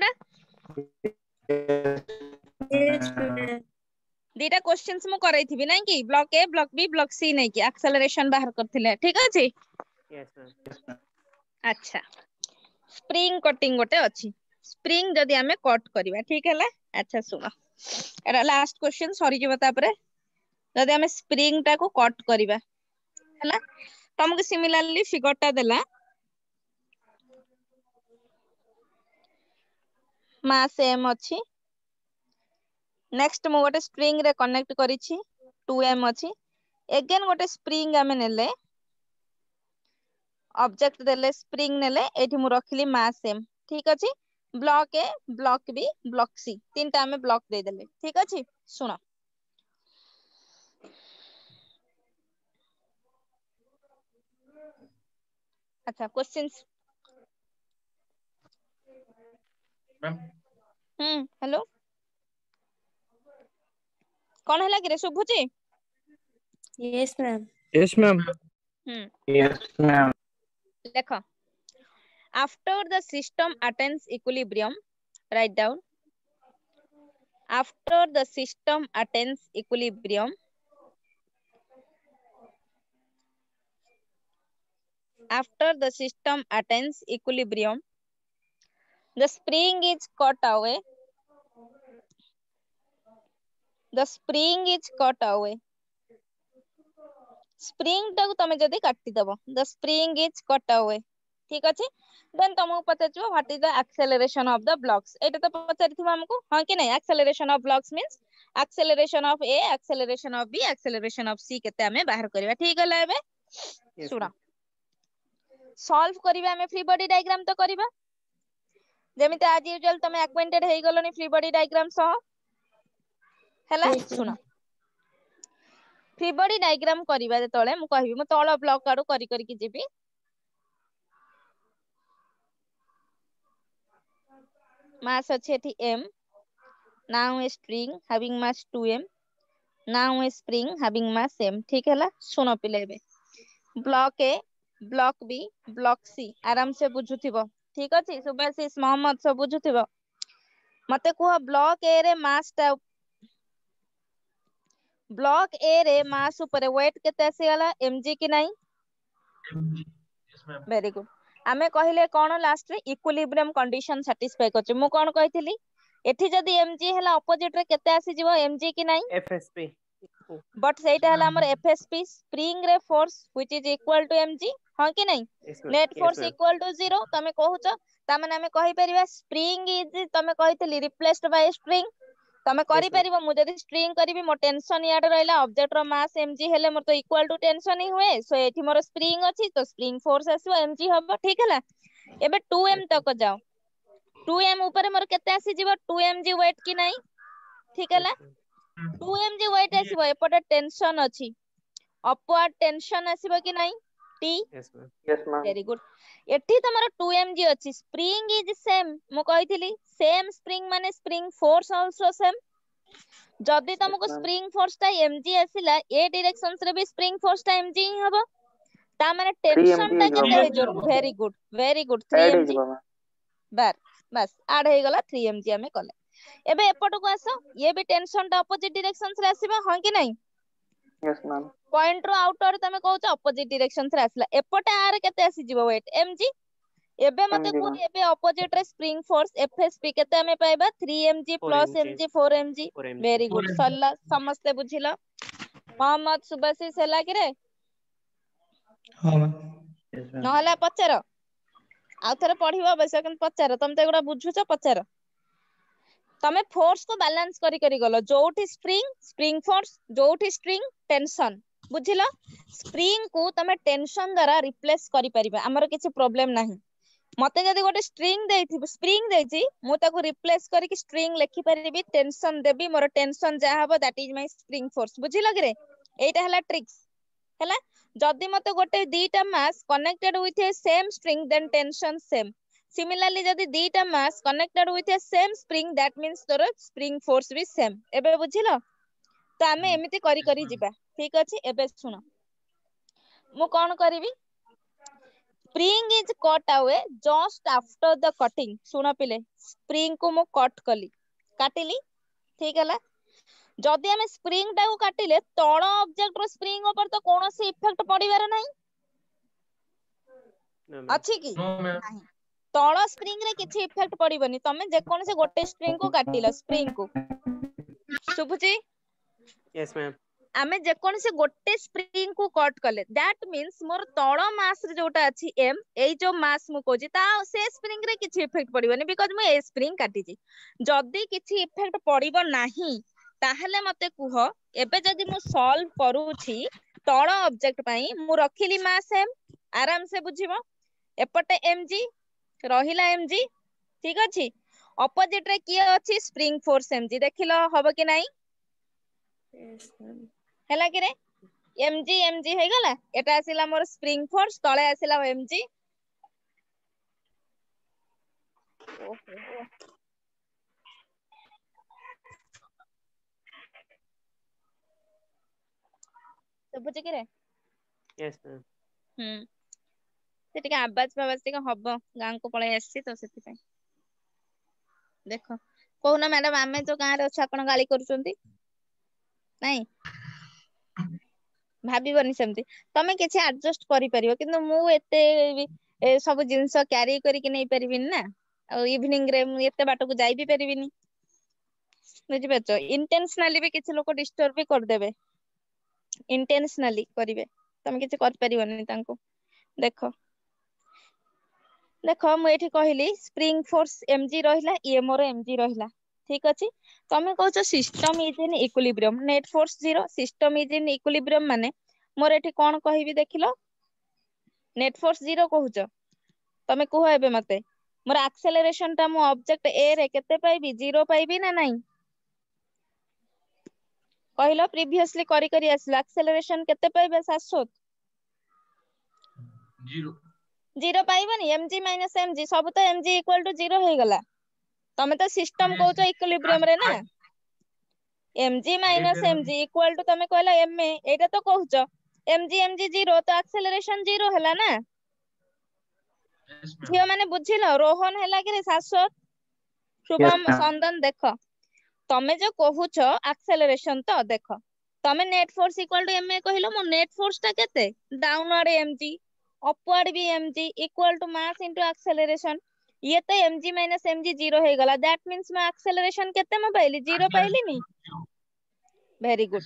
एगुडा दीटा क्वेश्चंस मु करैथिबि नै कि block A block B block C नै कि एक्सेलरेशन बाहर करथिले ठीक अछि यस मैम अच्छा स्प्रिंग कटिंग गोटे अछि स्प्रिंग जदि हमें कट करबा ठीक हैला अच्छा सुनो एरा लास्ट क्वेश्चन सॉरी जे बता परे जदि हमें स्प्रिंग टा को कट करबा हैला तुमको सिमिलरली फिगर टा देला मा सेम अछि नेक्स्ट मु गोटे स्प्रिंग रे कनेक्ट करिछि 2m अछि अगेन गोटे स्प्रिंग हमें नेले ऑब्जेक्ट देले स्प्रिंग नेले एठी मु रखिली मास सेम ठीक अछि block A block B block C तीनटा हमें ब्लॉक दे देले ठीक अछि सुनो अच्छा क्वेश्चंस मैम हेलो कौन है कि रे शुभुची yes ma'am yes ma'am yes ma'am देखो after the system attains equilibrium write down after the system attains equilibrium after the system attains equilibrium the spring is cut away the spring is cut away spring टाକୁ तमे जदी काटी दबो the spring is cut away ठीक अछि then तुमको पता छ what is the acceleration of the blocks एटा तो पचारिथिबो हमको हां कि नहीं acceleration of blocks means acceleration of A acceleration of B acceleration of C केते हमें बाहर करबा ठीक हला एबे सुना सॉल्व करबा हमें फ्री बॉडी डायग्राम तो करबा जेमिते आज यूजुअल तमे एक्वेंटेड हेई गलोनी फ्री बॉडी डायग्राम सह हला Yes, सुना ma'am. फ्री बॉडी डायग्राम करबा तळे मु कहबी मु तळ ब्लॉक आडू करी करी कि जेबी मास अछि एठी m now a string having mass 2m now a spring having mass m ठीक हैला सुनो पिले बे block A block B block C आराम से बुझुथिबो ठीक अछि सुबह मोहम्मद सब बुझुथिबो मते कुह ब्लॉक ए रे मास टा ब्लॉक ए रे मास ऊपर वेट केते आसी गला mg कि नहीं यस मैम वेरी गुड आमे कहिले कोन लास्ट रे इक्विलिब्रियम कंडीशन सैटिस्फाई करछ मु कोन कहितली एठी जदी mg हला ऑपोजिट रे केते आसी जीवो mg कि नहीं एफएसपी बट सेटा हला हमर fsp स्प्रिंग रे force which is equal to mg हां कि नहीं नेट फोर्स इक्वल टू 0 तमे कहूछ ता माने हमें कहि परिबा स्प्रिंग इज तमे कहितली रिप्लेस्ड बाय स्प्रिंग तमे करि परिबो मु जदी स्ट्रिंग करबी मो टेंशन याड रहला ऑब्जेक्ट रो मास mg हेले मोर तो इक्वल टू टेंशन ही हुए सो एठी मोर स्प्रिंग अछि तो स्प्रिंग फोर्स आसीबो mg हबो ठीक हैला एबे 2m तक जाओ 2m ऊपर मोर केते आसी जीवो 2mg वेट कि नहीं ठीक हैला 2mg वेट आसीबो एपटे टेंशन अछि अपवर्ड टेंशन आसीबो कि नहीं t yes ma'am very good एठी तमरा 2mg अछि स्प्रिंग इज सेम मु कहितली सेम स्प्रिंग माने स्प्रिंग फोर्स आल्सो सेम जदी तुमको स्प्रिंग फोर्स ता mg आसीला ए डायरेक्शंस रे भी स्प्रिंग फोर्स टा mg ही हबो ता माने टेंशन टा केते हे जो वेरी गुड 3mg बार बस ऐड हे गला 3mg हमें कले एबे एपट को आसो ये भी टेंशन टा अपोजिट डायरेक्शंस रे आसीबा हां कि नहीं यस मैम पॉइंट रो आउटर तमे कहउछ अपोजिट डायरेक्शंस रे आसीला एपटे आर केते आसी जीवो वेट mg एबे मते को एबे opposite ray spring force fsp केते हमें पाइबा 3mg plus mg 4mg very good सल्ला समस्त बुझिलो मोहम्मद सुबसीस हला कि रे हां मैम न हला पचार आ थरे पढिबो अवश्य किन पचार तम ते एगुडा बुझुछ पचार तमे फोर्स को बैलेंस करी करी गलो जोठी स्प्रिंग स्प्रिंग फोर्स जोठी स्ट्रिंग टेंशन बुझिलो स्प्रिंग को तमे टेंशन द्वारा रिप्लेस करी परिबा हमर किछि प्रॉब्लम नाही मते जदी गोटे स्ट्रिंग देइथिबो स्प्रिंग देइछि मु ताको रिप्लेस करी कि स्ट्रिंग लिखि परिबी टेंशन देबी मोर टेंशन जा हबो that is my spring force बुझिलो कि रे एटा हला ट्रिक्स हला जदी मते गोटे दीटा mass connected with a same string then tension same similarly जदी दीटा mass connected with a same spring that means तोर स्प्रिंग फोर्स भी सेम एबे बुझिलो तो आमे एमिति करी करी जिबा ठीक अछि एबे सुनो मु कोन करिवि spring is cut away just after the cutting. सुन पिले, स्प्रिंग को मु कट कली, काटिली, ठीक है। जदि आम स्प्रिंग टाକୁ काटिले तळ ऑब्जेक्ट रो स्प्रिंग ऊपर तो कोनोसी इफेक्ट पड़िबार नहीं अछि कि नहीं। तळ स्प्रिंग रे किछि इफेक्ट पड़िबनी। तमे जे कोन से गोटे स्प्रिंग को काटिला, स्प्रिंग को सुबुची। Yes ma'am. आमे जे कोन से गोटे स्प्रिंग को कट कले, दैट मींस मोर तळ मास रे जोटा अछि एम, एई जो मास मु कोजी ता से स्प्रिंग रे किछि इफेक्ट पड़िबनी बिकॉज़ मु ए स्प्रिंग काटी छी। जदि किछि इफेक्ट पड़िबो नाही ताहले मते कुह, एबे जदि मु सॉल्व करूछि तळ ऑब्जेक्ट पई, मु रखिली मास एम, आराम से बुझिबो। एपटे mg रहिला mg, ठीक अछि। ऑपोजिट रे किए अछि स्प्रिंग फोर्स mg, देखिलो हबो कि नाही? Yes ma'am. हैला कि रे mg mg हे गला। एटा आसिला मोर स्प्रिंग फोर्स, तळे आसिला mg। ओहो सब बुझे कि रे? Yes ma'am. से टिके आवाज फावाज टिके हबो, गां को पळे आसी तो सेति पई। देखो कोहुना मैडम, आमे जो गां रे अछि आपण गाली करूचंती नाही, भाबिबनी सेमती। तमे किछि एडजस्ट करि परिबो, किंतु मु एते सब जिंस कैरी करि कि नै परिबिन ना। आ इवनिंग रे मु एते बाटो को जाई भी परिबिनी, बुझि पाछो। इंटेंशनली भी किछि लोक डिस्टर्ब भी कर देबे, इंटेंशनली करिवे, तमे किछि कर परिबनी तांको। देखो देखो मु एठी कहिली स्प्रिंग फोर्स mg रहिला, ये मोर mg रहिला, ठीक अछि। तमे कहछो system is in equilibrium, net force 0, system is in equilibrium माने मोर एठी कोन कहिबी देखिलो? Net force 0 कहूचो। तमे कुह एबे मते, मोर एक्सेलरेशन ता मु ऑब्जेक्ट ए रे केते पाइबी? 0 पाइबी ना नहीं? कहिलो प्रीवियसली करी करी आसला, एक्सेलरेशन केते पाइबे शाश्वत? 0 पाइबनी। mg माइनस mg, सब तो mg इक्वल टू 0 हे गला। तमे तो सिस्टम कहूचो इक्विलिब्रियम रे ना, mg minus mg equal to तमे कहला ma, एटा तो कहूचो mg mg 0, तो एक्सेलरेशन 0 हला ना। झियो माने बुझिलो? रोहन हैला कि रे शाश्वत, Yes, शुभम, ma'am. संदन, देखो तमे जो कहूचो एक्सेलरेशन, तो देखो तमे net force equal to ma कहिलो, मो नेट फोर्स ता केते? डाउनवर्ड mg, अपवर्ड भी mg, equal to mass into acceleration. ये तो mg माइनस mg 0 हे गला, दैट मींस मैं एक्सेलरेशन केते म पाइली? 0 पाइली नी। Very good.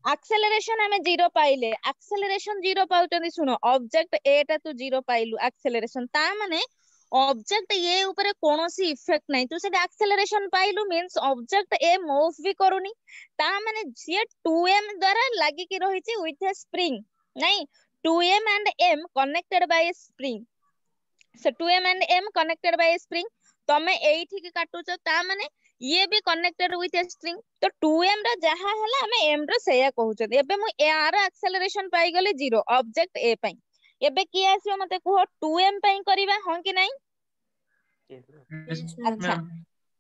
एक्सेलरेशन हमें 0 पाइले, एक्सेलरेशन 0 पाउचंदी। सुनो, ऑब्जेक्ट ए टा तू 0 पाइलु एक्सेलरेशन, ता माने ऑब्जेक्ट ए ऊपर कोनोसी इफेक्ट नाही, तू से acceleration पाइलु means object A move भी करूनी, ता माने जे 2m द्वारा लागि की रहिची विथ ए स्प्रिंग, नाही 2m and m connected by A spring. से 2m and m connected by A spring, तमे एठी के काटुचो, ता माने ये भी कनेक्टेड विथ ए स्प्रिंग। तो 2m रा जहा हला हमें m रा सेया कहउछन। एबे मु यार एक्सेलरेशन पाई गले 0 ऑब्जेक्ट ए पई। एबे की आसीओ मते कुहो 2m पई करिवा, हां कि नाही? Yes ma'am. अच्छा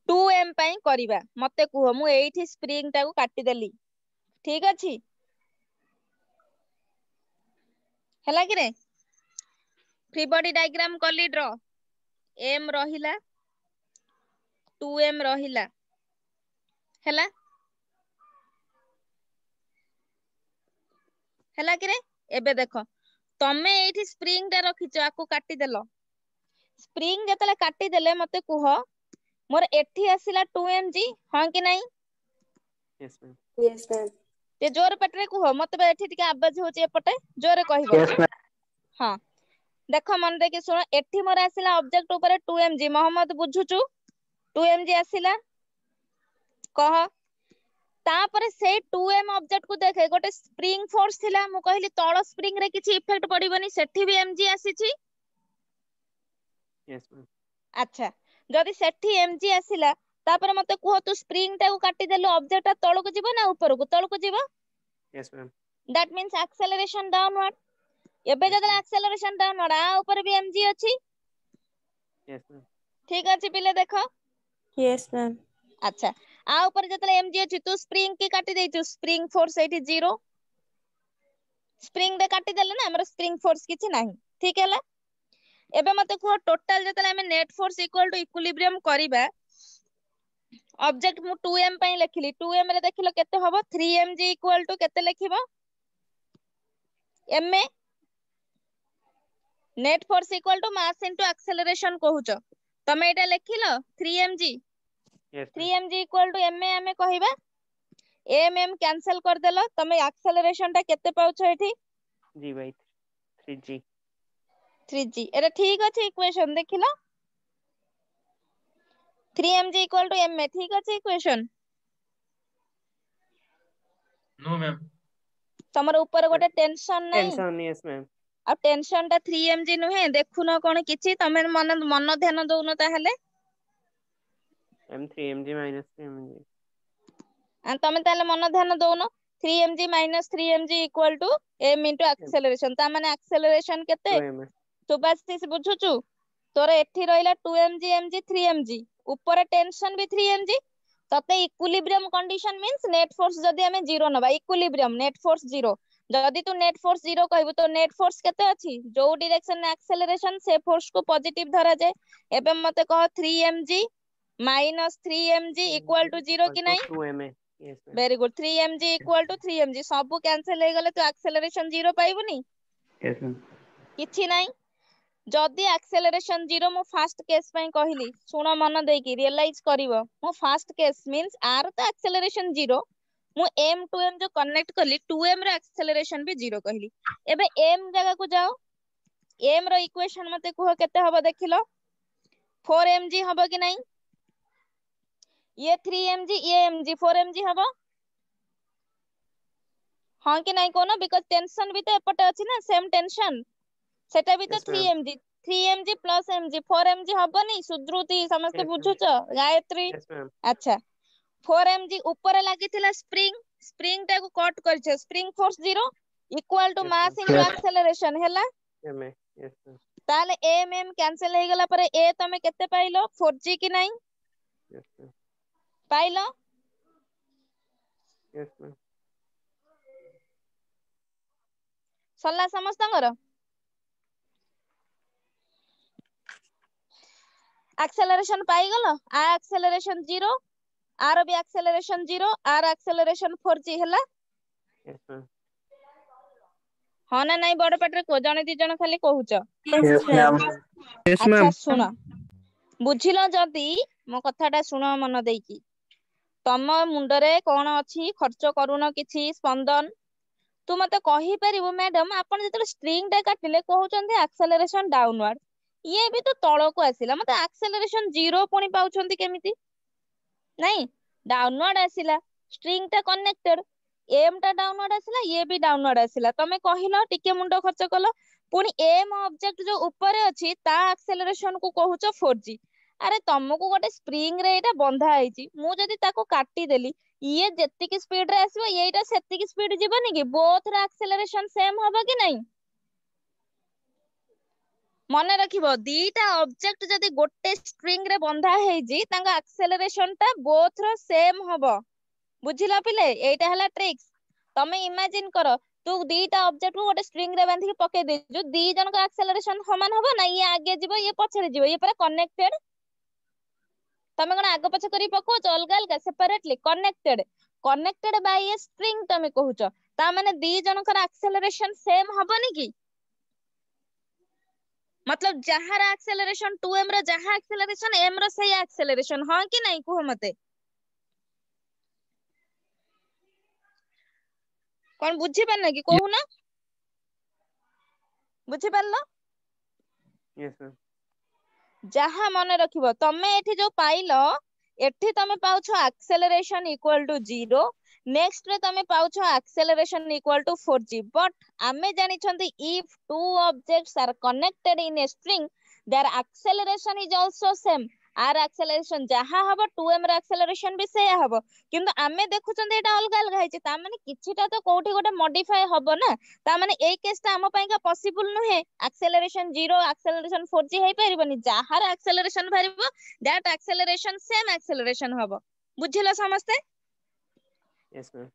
2m पई करिवा, मते कुहो मु एठी स्प्रिंग टाको काटी देली, ठीक अछि? हला कि रे? फ्री बॉडी डायग्राम कली ड्रॉ, m रहिला 2m रहिला, हला हला कि रे? एबे देखो तमे एठी स्प्रिंग टा रखिचो, आकु काटी देलो। स्प्रिंग जतले काटी देले मते कुहो मोर एठी आसिला 2mg, हां कि नाही? Yes ma'am. Yes ma'am. ते जोर पटरे कुहो, मते बे एठी टिके आवाज होची, एपटे जोरे कहिबो। Yes, ma'am. हां देखो मन देखि सुनो, एठी मोर आसिला ऑब्जेक्ट ऊपर 2mg, मोहम्मद बुझुचु 2mg आसिला, कह तापरे से 2m ऑब्जेक्ट को देखे गोटे स्प्रिंग फोर्स थिला, मु कहली तळ स्प्रिंग रे किछि इफेक्ट पड़िबनी, सेठी भी mg आसीची। Yes ma'am. अच्छा जदि सेठी mg आसिला, तापरे मते कुहो तू स्प्रिंग टाको काटी देलु, ऑब्जेक्ट ता तळको जिवो ना ऊपरको? तळको जिवो। Yes ma'am. That means acceleration downward. एबे Yes, जदि ma'am. एक्सेलरेशन डाउनवर्ड, आ ऊपर भी mg अछि, यस मैम। ठीक अछि पिले देखो। Yes ma'am. अच्छा आ ऊपर जतले mg अछि, तू स्प्रिंग की काटी देइछु, स्प्रिंग फोर्स एठी 0, स्प्रिंग दे काटी देले ना, हमर स्प्रिंग फोर्स किछि नाही, ठीक हैला। एबे मते को टोटल जतले हमें net force equal to equilibrium करिबा ऑब्जेक्ट मु 2m पई लिखिली 2m रे देखिलो केते हबो 3mg इक्वल टू केते लिखिबो ma net force equal to mass into acceleration कहूचो तमे एटा लिखिलो 3mg Yes, ma'am. 3mg equal to ma हमें कहिबा mm कैंसिल कर देलो तमे एक्सेलरेशन ता केते पाउछो एठी G by 3G. 3g एटा ठीक अछि इक्वेशन देखिलो 3mg इक्वल टू ma ठीक अछि इक्वेशन नो मैम तमर ऊपर गोटे टेंशन नहीं Tension, yes, ma'am. आ टेंशन ता 3mg नुहे देखुनो कोन किछि तमे मन ध्यान दउनो ताहले M 3mg minus 3mg. आ तमे ताले मन ध्यान दउनो 3mg minus 3mg equal to m into acceleration ता माने acceleration केते 2m. तू बास्तिस बुझुचु तोर एठी रहिला 2mg mg 3mg ऊपर टेंशन भी 3mg तते equilibrium condition means net force जदी हमें 0 नबा इक्विलिब्रियम नेट फोर्स 0 जदी तू नेट फोर्स 0 कहबो तो नेट फोर्स केते अछि जो डायरेक्शन में एक्सेलरेशन से फोर्स को पॉजिटिव धरा जाए एबे मते कह 3mg minus 3mg equal to 0 कि नहीं 2ma. Yes, ma'am. Very good 3mg equal to 3mg सब कैंसिल हो गले तो एक्सेलरेशन 0 पाइबुनी Yes, ma'am. किछि नाही जदी एक्सेलरेशन 0 मु फर्स्ट केस पई कहिली सुनो मन देकी रियलाइज करिवो मु फर्स्ट केस मींस आर तो एक्सेलरेशन 0 मु m to m जो कनेक्ट करली 2m रो एक्सेलरेशन भी 0 कहली एबे m जगह को जाओ m रो इक्वेशन मते कुह केते हबो देखिलो 4mg हबो कि नाही ये 3mg ये mg 4mg हबो हाँ कि नहीं कोनो बिकॉज टेंशन भी तो एपटे अछि ना सेम टेंशन सेटा भी तो Yes, ma'am. 3mg plus mg 4mg हबनी सुद्रुति समस्त Yes, ma'am. बुझुचो Gayatri Yes, ma'am. अच्छा 4mg ऊपर लागिथिला स्प्रिंग टा को कट करछे spring force 0 equal to Yes, mass ma'am. Into Yes. Acceleration हैला Ma. Yes, ma'am. ताले m कैंसिल हो गला पर a तमे केते पाइलो 4g कि नहीं Yes, ma'am. Pilo Yes, ma'am. सल्ला समस्तंगर एक्सेलरेशन पाई गलो आ एक्सेलरेशन 0 आर भी एक्सेलरेशन 0 आर एक्सेलरेशन 4g हैला Yes, ma'am. हाँ ना नहीं बड़ पाटरे को जने दी जण खाली कहूच Yes, ma'am. Yes, अच्छा ma'am. सुन बुझिलो जदी मो कथाटा सुन मन देकी तम मुंडरे कोन अछि खर्च करूनो किछि स्पंदन तू मते कहि परिबो मैडम आपण जेतले स्ट्रिंग टा काटिले कहउचंती एक्सेलरेशन डाउनवर्ड ये भी तो तळ को आसिला मते एक्सेलरेशन 0 पुनी पाउचंती केमिति नहीं डाउनवर्ड आसिला स्ट्रिंग टा कनेक्टेड एम टा डाउनवर्ड आसिला ये भी डाउनवर्ड आसिला तमे कहिलो टिके मुंडो खर्च कलो पुनी एम ऑब्जेक्ट जो ऊपर अछि ता एक्सेलरेशन को कहउचो 4g अरे तुमको गोटे स्प्रिंग रे एटा बंधा आइची मु जदी ताको काटी देली ये जेतिकी स्पीड रे आसीबो एटा सेतिकी स्पीड जीवनी कि बोथ रे एक्सेलरेशन सेम होबो कि नहीं मने रखिबो दीटा ऑब्जेक्ट जदी गोटे स्ट्रिंग रे बंधा हेजी तांगा एक्सेलरेशन ता बोथ रो सेम होबो बुझिला पिले एटा हला ट्रिक्स तमे इमेजिन करो तू दीटा ऑब्जेक्ट को गोटे स्ट्रिंग रे बांधी पके दे जो दी जन का एक्सेलरेशन समान होबो ना ये आगे जीवो ये पछरे जीवो ये पूरा कनेक्टेड तमे कोन आगो पछ करी पको अलगा अलगा separately connected by a string तमे कहूचो ता माने दी जन का एक्सेलरेशन सेम होबोनी की मतलब जहार एक्सेलरेशन 2m रो जहा एक्सेलरेशन m रो सही एक्सेलरेशन हां कि नहीं कुह मते कोन बुझी पाना कि कहू ना बुझी पारलो Yes, ma'am. जहा मन रखिबो तमे एठी जो पाइलो एठी तमे पाउछो एक्सेलरेशन इक्वल टू 0 नेक्स्ट रे तमे पाउछो acceleration equal to 4g but आमे जानि छंती if two objects are connected in a string their acceleration is also same आर एक्सेलरेशन जहा हबो 2m रे एक्सेलरेशन भी सेया हबो किंतु आमे देखु छंती एटा अलग अलग हैछि ता माने किछिटा तो कोठी गोटे मॉडिफाई हबो ना ता माने ए केस ता हम पई का पॉसिबल नुहे एक्सेलरेशन 0 एक्सेलरेशन 4g हे परिबनी जहार एक्सेलरेशन भरिबो दैट एक्सेलरेशन सेम एक्सेलरेशन हबो बुझिलो समस्ते Yes, ma'am.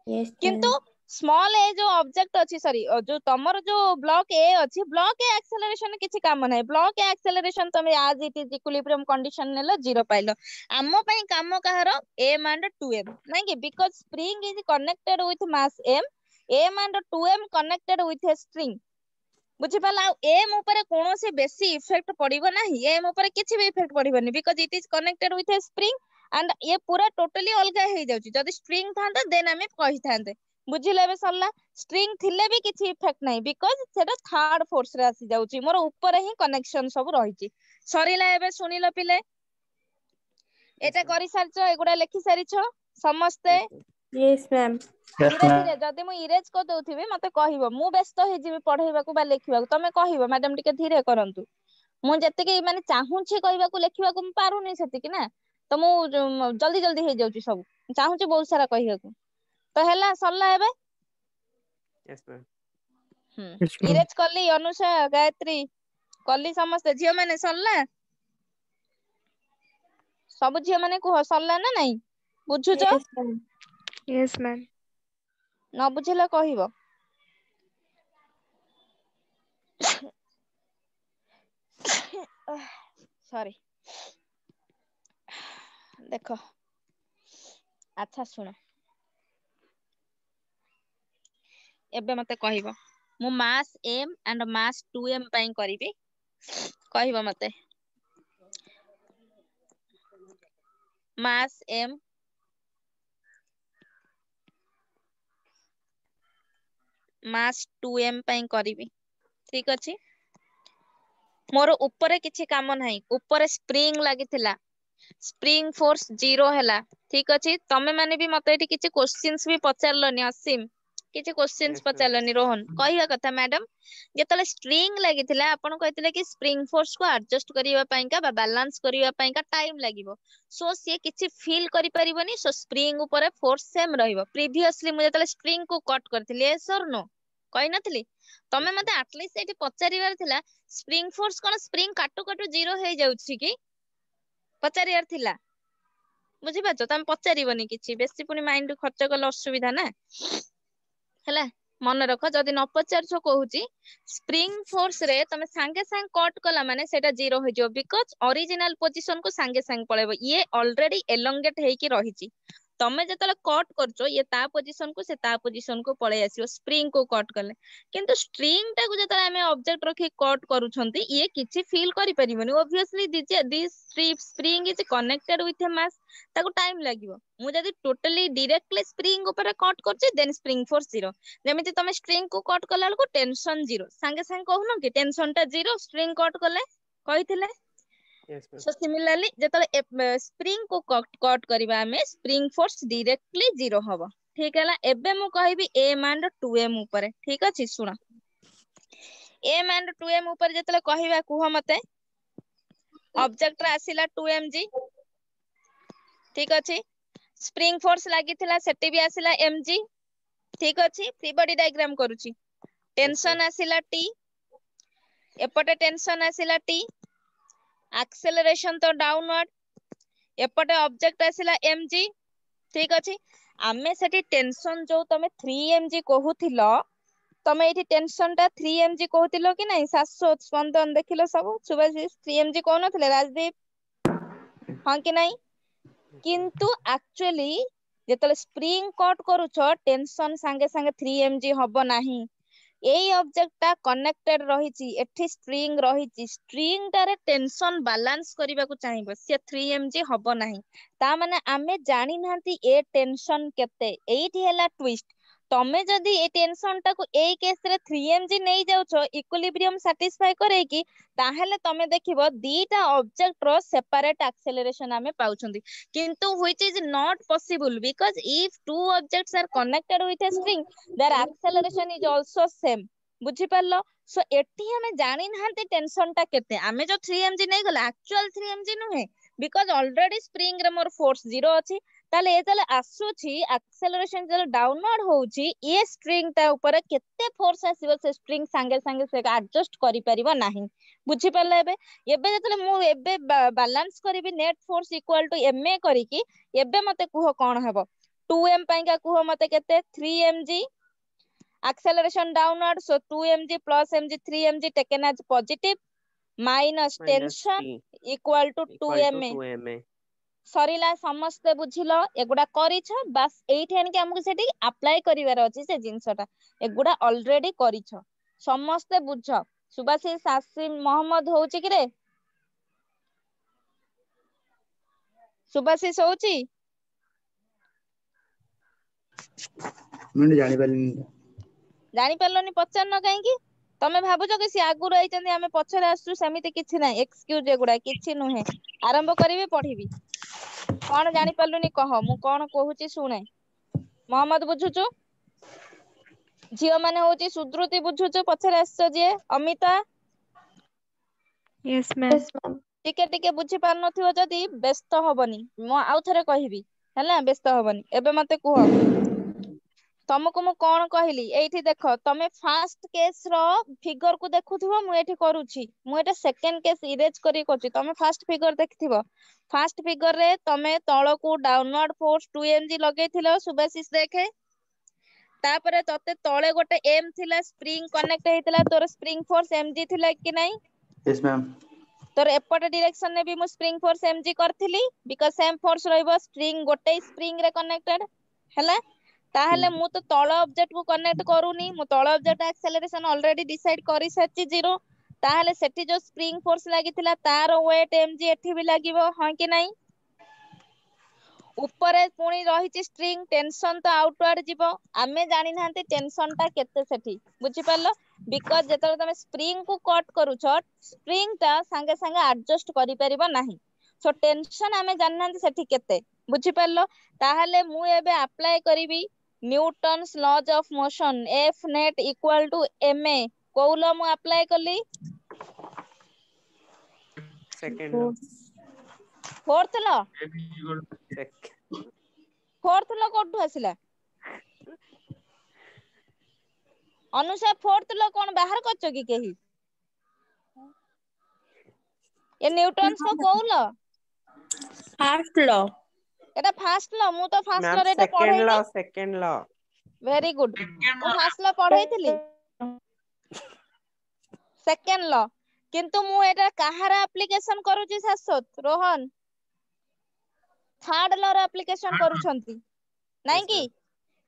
Yes, किंतु ma'am. स्मॉल ए जो ऑब्जेक्ट अच्छी सॉरी जो तमर जो ब्लॉक ए अच्छी ब्लॉक ए एक्सेलरेशन किछि काम नाही ब्लॉक ए एक्सेलरेशन तमे आज इट इज इक्विलिब्रियम कंडीशन नेलो 0 पाइलो आम पई काम कहार m and 2m नाही कि because spring is connected with mass m and 2m connected with a string बुझी पाला एम ऊपर कौन से बेसी इफेक्ट पड़िबो नाही एम ऊपर किछि भी इफेक्ट पड़िबोनी because it is connected with a spring and ये पूरा टोटली अलगा हे जाउची जदी स्ट्रिंग थांता देन हमें कहि थांते बुझिले बे सरला स्ट्रिंग थिले भी किछि इफेक्ट नाही बिकॉज़ सेटा थर्ड फोर्स रे आसी जाउची मोर ऊपर ही कनेक्शन सब रहिची सरीला एबे सुनिलो पिले एटा करि सारछो एगुडा लिखि सारिछो समस्ते Yes, ma'am. Yes, धीरे ma'am. धीरे जदि मु इरेज कर दउथिबे मते कहिबो मु व्यस्त हे जिबि पढाइबाकू बा लेखिबाकू तमे कहिबो मैडम टिके धीरे करंतु मु जत्ते माने चाहूछि कहबाकू लेखिबाकू मु पारुनी सेति कि ना तो मु जल्दी जल्दी हे जाउची सब चाहूछि बहुत सारा कहिबाकू तो हैला सरला एबे Yes, ma'am. Yes, ma'am. Erase कली अनुषा गायत्री कली समस्त झियो माने सरला सब झियो माने कुह सरला ना नहीं बुझुछ Yes, ma'am. Yes, ma'am. न बुझिले कहिबो सॉरी देखो अच्छा सुनो एबे मते कहिबो मु मास m एंड मास 2m पई करिवि कहिबो मते मास m मास 2m पई करिवि ठीक अछि मोर ऊपर किछि काम नाही ऊपर स्प्रिंग लागिथिला स्प्रिंग फोर्स 0 हैला ठीक अछि तमे माने भी मते एठी किछि क्वेश्चंस भी पचारलनी असीम किछि क्वेश्चंस Yes, ma'am. पचारलनी रोहन कहिया कथा मैडम जेतले स्ट्रिंग लागिथिला आपण कहतिले कि स्प्रिंग फोर्स को एडजस्ट करिवा पई का बैलेंस करिवा पई का टाइम लागिवो सो से किछि फील करि परिबनी सो स्प्रिंग ऊपर फोर्स सेम रहइबो प्रीवियसली मु जेतले स्प्रिंग को कट करथिले यस और नो कहि नथिली तमे मते एटलीस्ट एठी पचारिवार थिला स्प्रिंग फोर्स कोन स्प्रिंग काटू काटू 0 हे जाउछि कि पचारियार थिला बुझी पाछो तमे पचारिबनी किछि बेसी पुनी माइंड खर्च कल असुविधा ना हैला मन रख जदि न पचारछो कहूची स्प्रिंग फोर्स रे तमे संगे संग कट कला माने सेटा 0 हो जो बिकॉज़ ओरिजिनल पोजीशन को संगे संग पळेबो ये ऑलरेडी एलोंगेट हेकी रहिची तमे जेतले कट करछो ये ता पोजीशन को से ता पोजीशन को पळे आसीओ स्प्रिंग को कट करले किंतु स्ट्रिंग टा को जेतले हमें ऑब्जेक्ट रखी कट करूछंती ये किछि फील करि परिबनी obviously this spring is connected with a mass ताको टाइम लागिवो मु जदी टोटली डायरेक्टली स्प्रिंग ऊपर कट करछि देन स्प्रिंग फोर्स 0 जेमिति तमे स्ट्रिंग को कट कला को टेंशन 0 संगे संगे कहूनो कि टेंशन टा 0 स्ट्रिंग कट कले कहिथिले Yes, ma'am. सो सिमिलरली जेतले स्प्रिंग को कट करबा हमें स्प्रिंग फोर्स डायरेक्टली 0 हबो ठीक हैला एबे मु कहबी m and 2m ऊपर ठीक अछि सुना m and 2m ऊपर जेतले कहिबा कुह मते ऑब्जेक्ट रा आसीला 2mg ठीक अछि स्प्रिंग फोर्स लागिथिला सेटी भी आसीला mg ठीक अछि फ्री बॉडी डायग्राम करूची टेंशन आसीला t एपटे टेंशन आसीला t एक्सेलरेशन तो डाउनवर्ड एपटे ऑब्जेक्ट आसीला mg ठीक अछि आमे सेठी टेंशन जो तमे 3mg कहूथिलो तमे एठी टेंशन टा 3mg कहूथिलो कि नहीं 700 स्पंदन देखिलो सब सुभाषिस 3mg कोन नथिले राजदीप हां कि नहीं किंतु एक्चुअली जेतले स्प्रिंग कट करूछो टेंशन संगे संगे 3mg हबो नाही एई ऑब्जेक्ट ता कनेक्टेड रहिची एठी स्ट्रिंग रहिची स्ट्रिंग टारे टेंशन बैलेंस करिबा को चाहिबो से 3mg हबो नाही ता माने आमे जानि नांती ए टेंशन केते एठी हैला ट्विस्ट तमे जदी ए टेंशन टा को एई केस रे 3mg नै जाउछो इक्विलिब्रियम सैटिस्फाई करे कि ताहेले तमे देखिबो दीटा ऑब्जेक्ट रो सेपरेट एक्सेलरेशन आमे पाउछंती किंतु which is not possible because if two objects are connected with a string their acceleration is also same बुझी पारलो सो एठी हमें जानि नांती टेंशन टा केते आमे जो 3mg नै गला एक्चुअल 3mg नुहे बिकॉज़ ऑलरेडी स्प्रिंग रे मोर फोर्स 0 अछि ताले ए तले आसुछि एक्सेलरेशन जले डाउनवर्ड होउछि ए स्ट्रिंग ता ऊपर केते फोर्स आसीबो से स्ट्रिंग संगे संगे से एडजस्ट करि परिबो नाही बुझी पारले एबे एबे जतले मु एबे बैलेंस करिवि net force equal to ma करिकि एबे मते कुह कोन हेबो 2m पई का कुह मते केते 3mg acceleration downward, so 2mg plus mg 3mg taken as positive minus tension T equal to equal to 2ma 2ma. ସରିଲା ସମସ୍ତେ ବୁଝିଲ ଏଗୁଡା କରିଛ ବାସ୍ ଏଇଠି ଆଣିକି ଆମକୁ ସେଠି ଆପ୍ଲାଏ କରିବାର ଅଛି ସେ ଜିନିଷଟା ଏଗୁଡା ଅଲରେଡି କରିଛ ସମସ୍ତେ ବୁଝ ସୁବାଶିଷ ଆସିମ ମହମ୍ମଦ ହଉଛି କିରେ ସୁବାଶିଷ ହଉଛି ମୁଁ ଜାଣିପାରିଲିନି ଜାଣିପାରିଲନି ପଚାରୁନ କାହିଁକି ତମେ ଭାବୁଛ କି ସିଏ ଆଗରୁ ଆଇଛନ୍ତି ଆମେ ପଛରେ ଆସୁଛୁ ସେମିତି କିଛି ନାହିଁ ଏକ୍ସକ୍ୟୁଜ ଏଗୁଡା କିଛି ନୁହେଁ ଆରମ୍ଭ କରିବି ପଢିବି କଣ ଜାଣିପାରିଲୁନି କହ ମୁଁ କଣ କହୁଛି ଶୁଣେ ମହମ୍ମଦ ବୁଝୁଛୁ ଝିଅ ମାନେ ହଉଛି ସୁଦୃତି ବୁଝୁଛୁ ପଛରେ ଆସିଛ ଯିଏ ଅମିତା Yes, ma'am. ଟିକେ ଟିକେ ବୁଝି ପାରୁନଥିବ ଯଦି ବ୍ୟସ୍ତ ହବନି ମୁଁ ଆଉ ଥରେ କହିବି ହେଲା ବ୍ୟସ୍ତ ହବନି ଏବେ ମତେ କୁହ ତମକୁ ମୁଁ କଣ କହିଲି ଏଇଠି ଦେଖ ତମେ ଫାର୍ଷ୍ଟ କେସ୍ ର ଫିଗର କୁ ଦେଖୁଥିବ ମୁଁ ଏଇଠି କରୁଛି ମୁଁ ଏଇଟା ସେକେଣ୍ଡ କେସ୍ ଇରେଜ କରି କରୁଛି ତମେ ଫାର୍ଷ୍ଟ ଫିଗର ଦେଖିଥିବ ଫାର୍ଷ୍ଟ ଫିଗର ରେ ତମେ ତଳକୁ ଡାଉନୱାର୍ଡ ଫୋର୍ସ 2mg ଲଗେଇଥିଲ ସୁବାଶିଷ ଦେଖେ ତାପରେ ତତେ ତଳେ ଗୋଟେ ଏମ୍ ଥିଲା ସ୍ପ୍ରିଙ୍ଗ କନେକ୍ଟ ହେଇଥିଲା ତୋର ସ୍ପ୍ରିଙ୍ଗ ଫୋର୍ସ mg ଥିଲା କି ନାଇଁ यस मैम ତୋର ଏପଟ ଡିରେକ୍ସନ ରେ ବି ମୁଁ ସ୍ପ୍ରିଙ୍ଗ ଫୋର୍ସ mg କରିଥିଲି ବିକଜ ସେମ୍ ଫୋର୍ସ ରହିବ ସ୍ପ୍ରିଙ୍ଗ ଗୋଟେ ସ୍ପ୍ରିଙ୍ଗ ରେ କନେକ୍ଟେଡ ହେଲା ତାହେଲେ ମୁଁ ତ ତଳ ଅବଜେକ୍ଟ କୁ କନେକ୍ଟ କରୁନି ମୁଁ ତଳ ଅବଜେକ୍ଟ ଆକ୍ସେଲରେସନ ଅଲରେଡି ଡିସାଇଡ କରିସାରିଛି 0 ତାହେଲେ ସେଠି ଯୋଉ ସ୍ପ୍ରିଙ୍ଗ ଫୋର୍ସ ଲାଗିଥିଲା ତାର ୱେଟ mg ଏଠି ବି ଲାଗିବ ହଁ କି ନାଇଁ ଉପରେ ପୁଣି ରହିଛି ଷ୍ଟ୍ରିଙ୍ଗ ଟେନସନ ତ ଆଉଟୱାର୍ଡ ଯିବ ଆମେ ଜାଣିନାହାନ୍ତି ଟେନସନ ଟା କେତେ ସେଠି ବୁଝିପାରିଲ ବିକଜ ଯେତେବେଳେ ତମେ ସ୍ପ୍ରିଙ୍ଗ କୁ କଟ କରୁଛ ସ୍ପ୍ରିଙ୍ଗ ଟା ସାଙ୍ଗେ ସାଙ୍ଗେ ଆଡଜଷ୍ଟ କରିପାରିବ ନାହିଁ ସୋ ଟେନସନ ଆମେ ଜାଣିନାହାନ୍ତି ସେଠି କେତେ ବୁଝିପାରିଲ ତାହେଲେ ମୁଁ ଏବେ ଆପ୍ଲାଏ କରିବି Newton's lodge of motion F net equal to ma କୋଉ ଲ ମୁଁ ଆପ୍ଲାଏ କଲି Second law. ଫୋର୍ଥ ଲ Sec. ଫୋର୍ଥ ଲ କୋଉଠୁ ଆସିଲା ଅନୁସାର ଫୋର୍ଥ ଲ କଣ ବାହାର କରିଛ କି କେହି ଏ ନ୍ୟୁଟନ୍ସ ର କୋଉ ଲ First law. ଏଟା ଫାର୍ଷ୍ଟ ଲ ମୁଁ ତ ଫାର୍ଷ୍ଟ Ma'am, ଲ ରେ ଏଟା second ପଢେଇନି law. Second law. Very good ମୁଁ ଫାର୍ଷ୍ଟ ଲ ପଢେଇଥିଲି ସେକେଣ୍ଡ ଲ କିନ୍ତୁ ମୁଁ ଏଟା କାହାର ଆପ୍ଲିକେସନ କରୁଛି ଶାଶ୍ୱତ ରୋହନ ଥାର୍ଡ ଲ ର ଆପ୍ଲିକେସନ କରୁଛନ୍ତି ନାଇଁ Yes, କି ma'am.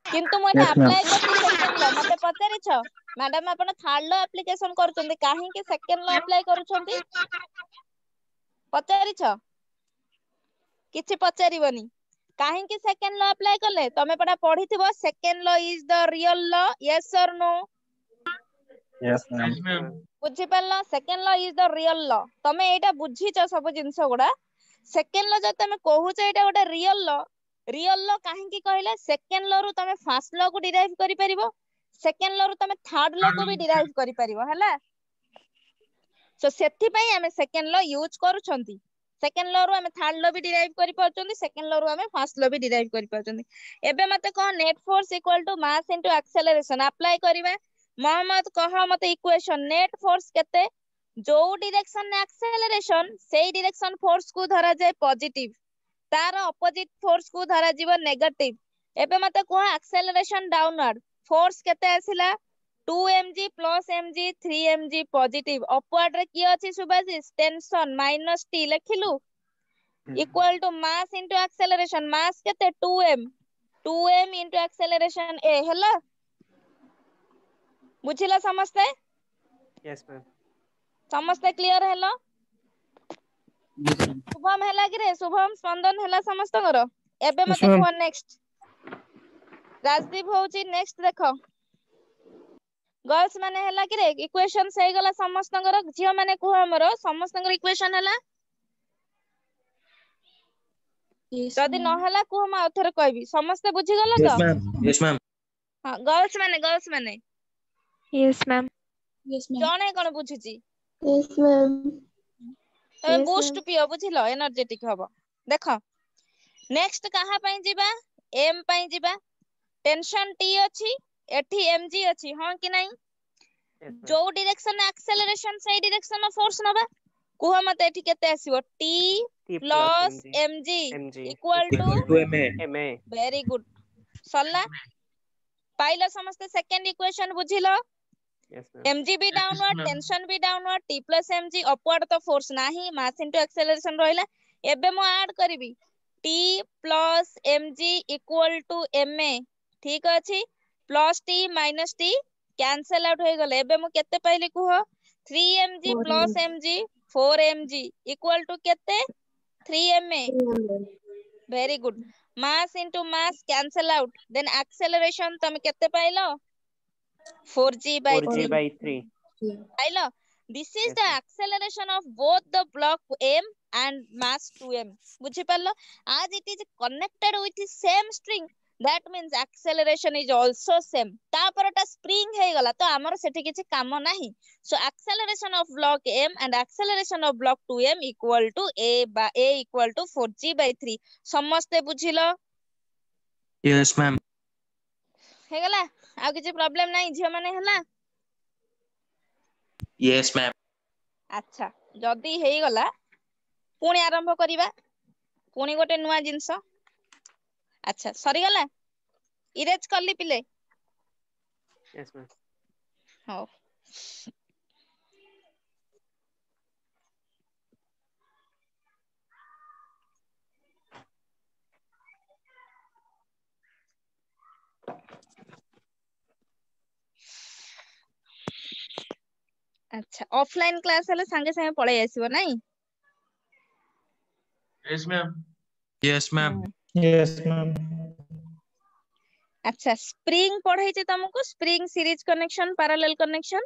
କିନ୍ତୁ ମୁଁ ଏଟା यस मैम ଆପ୍ଲାଏ କରୁଛି ସେକେଣ୍ଡ ଲ ମତେ ପଚାରିଛ ମ୍ୟାଡାମ ଆପଣ ଥାର୍ଡ ଲ ଆପ୍ଲିକେସନ କରୁଛନ୍ତି କାହିଁକି ସେକେଣ୍ଡ ଲ ଆପ୍ଲାଏ କରୁଛନ୍ତି ପଚାରିଛ କିଛି ପଚାରିବନି କାହିଁକି ସେକେଣ୍ଡ ଲ ଆପ୍ଲାଏ କଲେ ତମେ ପରା ପଢିଥିବ second law is the real law yes or no yes ma'am Yes, ma'am. ବୁଝିପାରିଲ second law is the real law ତମେ ଏଇଟା ବୁଝିଛ ସବୁ ଜିନିଷ ଗୁଡା ସେକେଣ୍ଡ ଲ ଯଦି ତମେ କହୁଛ ଏଇଟା ଗୋଟେ ରିଅଲ ଲ କାହିଁକି କହିଲେ ସେକେଣ୍ଡ ଲ ରୁ ତମେ ଫାର୍ଷ୍ଟ ଲ କୁ ଡିରାଇଭ୍ କରିପାରିବ ସେକେଣ୍ଡ ଲ ରୁ ତମେ ଥାର୍ଡ ଲ କୁ ବି ଡିରାଇଭ୍ କରିପାରିବ ହେଲା ତ ସେଥିପାଇଁ ଆମେ ସେକେଣ୍ଡ ଲ ୟୁଜ କରୁଛନ୍ତି ସେକେଣ୍ଡ ଲ ରୁ ଆମେ ଥାର୍ଡ ଲ ବି ଡିରାଇଭ୍ କରିପାରୁଛନ୍ତି ସେକେଣ୍ଡ ଲ ରୁ ଆମେ ଫାର୍ଷ୍ଟ ଲ ବି ଡିରାଇଭ୍ କରିପାରୁଛନ୍ତି ଏବେ ମତେ କହ net force equal to mass into acceleration apply କରିବା ମହମ୍ମଦ କହ ମତେ ଇକ୍ୱେସନ ନେଟ୍ ଫୋର୍ସ କେତେ ଯୋଉ ଡିରେକ୍ସନ ରେ ଆକ୍ସେଲରେସନ ସେଇ ଡିରେକ୍ସନ ଫୋର୍ସ କୁ ଧରାଯାଏ ପଜିଟିଭ ତାର ଅପୋଜିଟ ଫୋର୍ସ କୁ ଧରାଯିବ ନେଗେଟିଭ ଏବେ ମତେ କୁହ ଆକ୍ସେଲରେସନ ଡାଉନୱାର୍ଡ ଫୋର୍ସ କେତେ ଆସିଲା 2mg plus mg 3mg positive upward ରେ କିଏ ଅଛି ସୁବାଶିଷ ଟେନସନ ମାଇନସ ଟି ଲେଖିଲୁ equal to mass into acceleration mass କେତେ 2m into acceleration a ହେଲା ବୁଝିଲ ସମସ୍ତେ Yes, ma'am. ସମସ୍ତେ କ୍ଲିୟର ହେଲ ଶୁଭମ ହେଲା କିରେ ଶୁଭମ ସ୍ପନ୍ଦନ ହେଲା ସମସ୍ତଙ୍କର ଏବେ यस ମତେ मैम କୁହ ନେକ୍ସଟ ରାଜଦୀପ ହଉଛି ନେକ୍ସଟ ଦେଖ ଗର୍ଲସ ମାନେ ହେଲା କିରେ ଇକ୍ୱେସନ ହେଇଗଲା ସମସ୍ତଙ୍କର ଝିଅ ମାନେ କୁହ ଆମର ସମସ୍ତଙ୍କର ଇକ୍ୱେସନ ହେଲା Yes, ଯଦି ma'am. ନହେଲା କୁହ ମୁଁ ଆଉଥରେ କହିବି ସମସ୍ତେ ବୁଝିଗଲ ତ यस मैम ହଁ ଗର୍ଲସ ମାନେ Yes, ma'am. Yes, ma'am. ଜଣେ କଣ ବୁଝୁଛି Yes, ma'am. ତମେ Yes, ma'am. ବୁଷ୍ଟ ପିଅ ବୁଝିଲ ଏନର୍ଜେଟିକ ହବ ଦେଖ ନେକ୍ସଟ କାହା ପାଇଁ ଯିବା ଏମ୍ ପାଇଁ ଯିବା ଟେନସନ ଟି ଅଛି ଏଠି mg ଅଛି ହଁ କି ନାଇଁ Yes, ma'am. ଯୋଉ ଡିରେକ୍ସନ ଆକ୍ସେଲରେସନ ସେଇ ଡିରେକ୍ସନ ଫୋର୍ସ ନବା କୁହ ମତେ ଏଠି କେତେ ଆସିବ t T plus plus mg. mg mg equal to equal to ma. Very good ସରିଲା पाइलो समस्ते सेकंड इक्वेशन बुझिलो Yes, ma'am. mg भी डाउनवर्ड टेंशन भी downward t plus mg upward तो फोर्स नाही मास इनटू एक्सेलरेशन रहिला एबे मो ऐड करबी t plus mg equal to ma ठीक अछि plus t minus t cancel out हो गले एबे मो केते पाइली कुह 3mg plus mg 4mg equal to केते 3ma very good mass into mass cancel out then acceleration तमे केते pilo 4g by 4G 3 by 3. Pilo this is Yes, the ma'am. acceleration of both the block m and mass 2m बुझी पारलो as it is connected with the same string that means acceleration is also same तापरटा spring हे गला तो हमर सेठी किछि काम नाही so acceleration of block m and acceleration of block 2m equal to a equal to 4g by 3 समस्ते बुझिलो Yes, ma'am. हे गला आ किछि problem नाही झियो माने हला Yes, ma'am. अच्छा जदी हेई गला पुणी आरंभ करिबा पुणी गोटे नुआ जिंस अच्छा सरी गला इरेज करली पिले Yes, ma'am. हो अच्छा ऑफलाइन क्लास हेले संगे संगे पळै आसीबो नाही Yes, ma'am. Yes, ma'am. Yes, ma'am. अच्छा स्प्रिंग पढै छै तुमको spring series connection parallel connection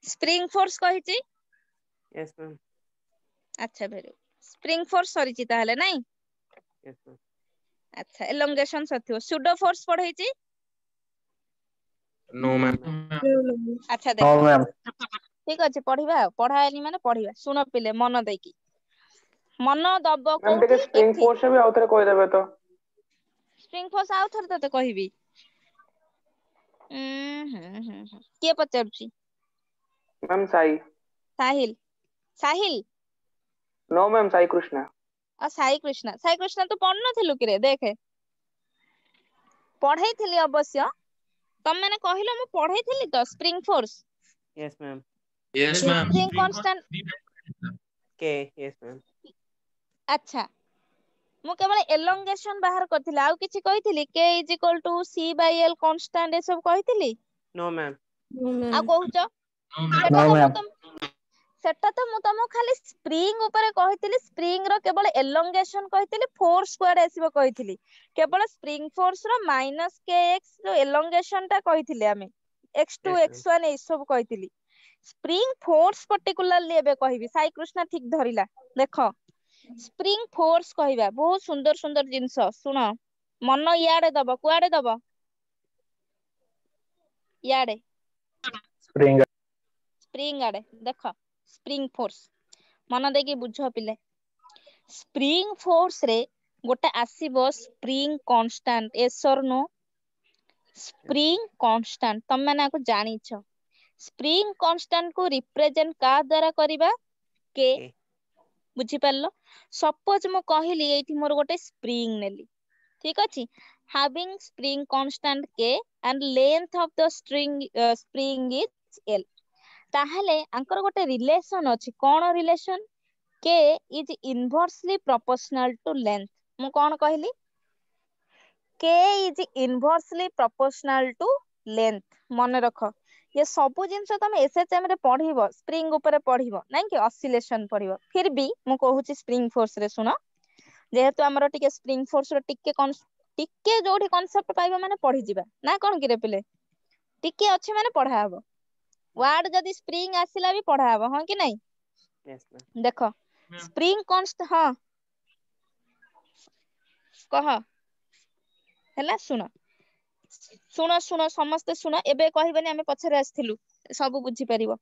spring force कहि छी Yes, ma'am. अच्छा भेरी स्प्रिंग फोर्स सरी छी ताहले नाही Yes, ma'am. अच्छा एलोंगेशन सथियो सुडो फोर्स पढै छी No, ma'am. No, ma'am. अच्छा No, देखो ma'am. ठीक अछि पढिबा पढाएनी माने पढिबा सुनो पिले मन देकी मन दब मैम टिके कोठी स्प्रिंग एठी फोर्स भी आउथरे कहि देबे तो स्प्रिंग फोर्स आउ थर तते कहिबी किए पचारुची मैम साई साहिल साहिल नो मैम साई कृष्णा साई कृष्णा तू पढ़ नथिलु कि रे देखे पढ़ैथिली अवश्य तम माने कहिलो मु पढ़ैथिली तो spring force Yes, ma'am. Yes, ma'am. Spring constant K. Yes, ma'am. अच्छा मु केवल एलोंगेशन बाहर करथिला आउ किछि कहिथिली k = c/l कांस्टेंट ए सब कहिथिली No, ma'am. आ कहूच No, सेटा तो मु ma'am. तम सेटा तो मु तम खाली स्प्रिंग ऊपर कहिथिली स्प्रिंग रो केवल एलोंगेशन कहिथिली फोर्स स्क्वायर आसीबो कहिथिली केवल स्प्रिंग फोर्स रो -kx जो एलोंगेशन ता कहिथिले हमें x2 Yes, ma'am. x1 ए सब कहिथिली स्प्रिंग फोर्स पर्टिकुलरली एबे कहिबी साई कृष्णा ठीक धरिला देखो स्प्रिंग फोर्स कहिबा बहुत सुंदर सुंदर जिंस सुनो मन याडे दबो कुआडे दबो याडे Spring. स्प्रिंग आडे देखो स्प्रिंग फोर्स मन देकी बुझ पिले स्प्रिंग फोर्स रे गोटे आसीबो स्प्रिंग कांस्टेंट यस और नो स्प्रिंग कांस्टेंट तुम माने को जानिछ स्प्रिंग कांस्टेंट को रिप्रेजेंट का द्वारा करिबा के K. बुझी पारलो सपोज मु कहली एठी मोर गोटे स्प्रिंग नेली ठीक अछि having spring constant k and length of the spring is l ताहले अंकर गोटे रिलेशन अछि कोन relation k is inversely proportional to length मु कोन कहली k is inversely proportional to length मन रखो ये सब जिंस तुम एसएचएम रे पढिबो स्प्रिंग ऊपर पढिबो नै कि ऑसिलेशन पढिबो फिर भी मु कहूची स्प्रिंग फोर्स रे सुनो जेहेतु हमरो टिके स्प्रिंग फोर्स रो टिके जोठी कांसेप्ट पाइबो माने पढि जिबा ना कोन कि रे पिले टिके अछि माने पढा हबो वर्ड जदी स्प्रिंग आसिला भी पढा हबो हां कि नै Yes, ma'am. देखो स्प्रिंग कांस्ट हां कह हैला सुनो सुनो सुनो समस्त सुनो एबे कहबनी हमें पछरे आस्थिलु सब बुझी परिबो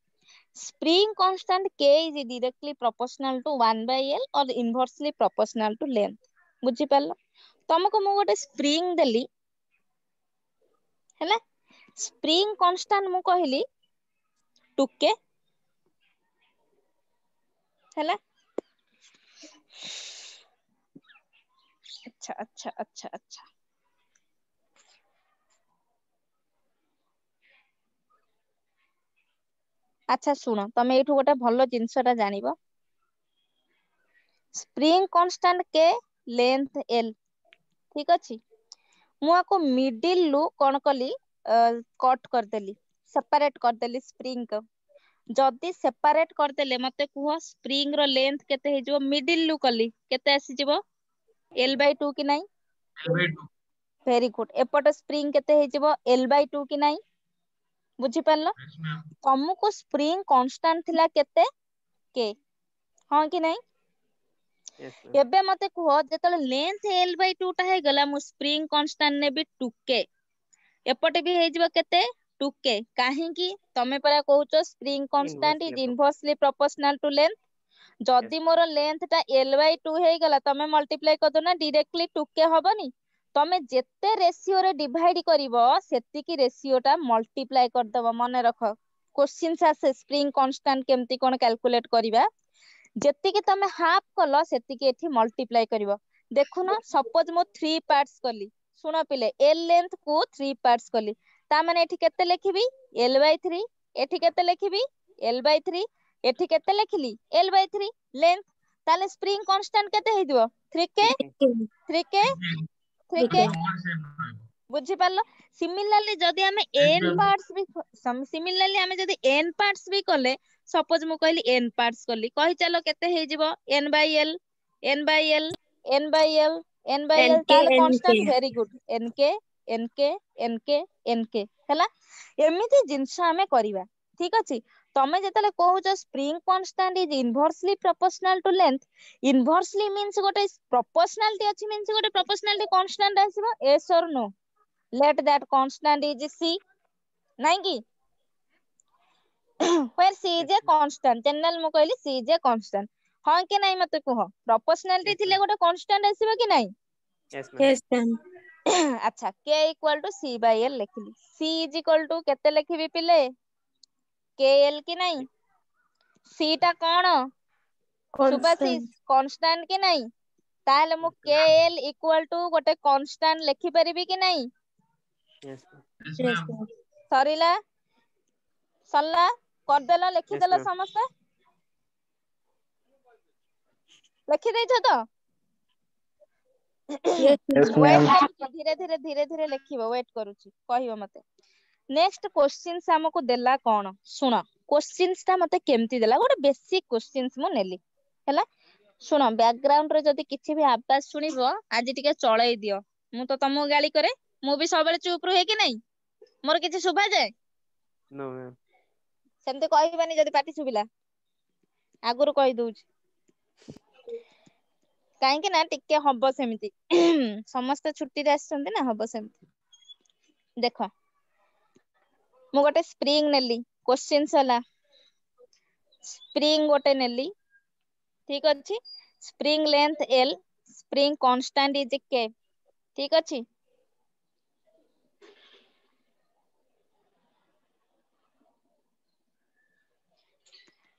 spring constant k is directly proportional to 1/l or inversely proportional to length बुझी पारलो तुमको मु गोटे स्प्रिंग देली हैला स्प्रिंग कांस्टेंट मु कहली 2k हैला अच्छा अच्छा अच्छा अच्छा अच्छा शुण तमे एठु गोटे भल जिनसटा जानिबो स्प्रिंग कांस्टेंट के लेंथ एल ठीक अछि मु आको मिडिल लु कोन कली कट कर देली सेपरेट कर देली स्प्रिंग को जदी सेपरेट कर देले मते कुह स्प्रिंग रो लेंथ केते हे जो मिडिल लु कली केते आसी जिवो L/2 कि नाही L/2 वेरी गुड एपट स्प्रिंग केते हे जिवो L/2 कि नाही बुझी परलो yes ma'am तुमको स्प्रिंग कांस्टेंट थिला केते के हां कि नाही yes ma'am एबे मते कुह जेतले लेंथ L/2 टा हे गला मु स्प्रिंग कांस्टेंट ने भी 2k एपटे भी हे जिवो केते 2k काहे कि तमे परा कहउचो spring constant inversely is inversely proportional to length yes जदि मोर लेंथ टा L/2 हे गला तमे मल्टीप्लाई कर दो ना डायरेक्टली 2k हबनी तमे जेते रेशियो रे डिवाइड करिवो सेति की रेशियो टा मल्टीप्लाई कर दबो मने रखो क्वेश्चन आसे स्प्रिंग कांस्टेंट केमती कोन कैलकुलेट करिवा जेति की तमे हाफ कलो सेति की एठी मल्टीप्लाई करिवो देखुना सपोज मो 3 पार्ट्स कली सुनो पिले L लेंथ को 3 पार्ट्स कली ता माने एठी केते लिखिबी L/3 एठी केते लिखिबी L/3 एठी केते लिखिली L/3 लेंथ ताले स्प्रिंग कांस्टेंट केते हे दिवो 3k 3k 3k बुझी पारलो सिमिलरली जदी हमें n पार्ट्स भी सिमिलरली हमें जदी n पार्ट्स भी कले सपोज मु कहली n पार्ट्स कली कहि चलो केते हे जिवो n/l n/l n/l n/l ताले constant very good nk nk nk nk हला एमिति जिंस हमें करिवा ठीक अछि तमे जेतले कहउछ spring constant is inversely proportional to length inversely means गोटे प्रोपोर्शनलिटी अछि मींस गोटे प्रोपोर्शनलिटी कांस्टेंट आसीबो yes or no let that constant is c नहीं की where c is a constant general मु कहली c is a constant हां के नहीं मते कहो प्रोपोर्शनलिटी yes थिले ma'am गोटे कांस्टेंट आसीबो कि नहीं yes ma'am अच्छा k equal to c/l लिखली c is equal to केते लिखिबी पिले kl कि नहीं c टा कोन सुबासिस कांस्टेंट कि नहीं ताले मु kl equal to गोटे कांस्टेंट लिखि परिबी कि नहीं yes ma'am yes ma'am सरिला सल्ला कर देला लिखि yes देला ma'am समस्त लिखि दैछ तो Yes, वेट ma'am. धीरे धीरे लिखिबो वेट करूची कहिबो मते नेक्स्ट क्वेश्चंस हमको देला कोन सुनो क्वेश्चंस ता मते केमती देला गोटे बेसिक क्वेश्चंस मु नेली हैला सुनो बैकग्राउंड रे जदी किछि भी आवाज सुनिबो आज टिके चळाई दियो मु तो तमु गाली करे मु भी सबले चुप रहे कि नहीं मोर किछि सुभा जाय no ma'am सेमते कहिबानी जदी पाटी सुबिला आगुरु कहि दउची काहे कि ना टिके हबो सेमिति समस्त छुट्टी रे आछंती ना हबो सेमिति देखो मु गोटे स्प्रिंग नेली क्वेश्चंस हला स्प्रिंग गोटे नेली ठीक अछि spring length L spring constant is K ठीक अछि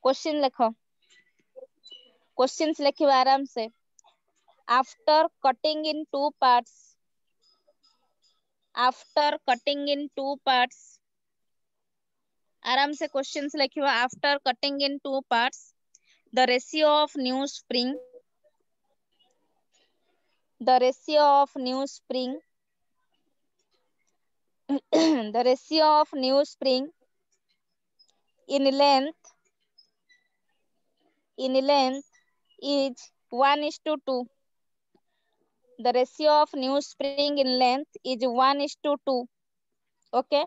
क्वेश्चन लिखो क्वेश्चंस लिखिबा आराम से after cutting in two parts आराम से क्वेश्चंस लिखिबा after cutting in two parts the ratio of new spring the ratio of new spring the ratio of new spring in length is 1:2 the ratio of new spring in length is 1:2 okay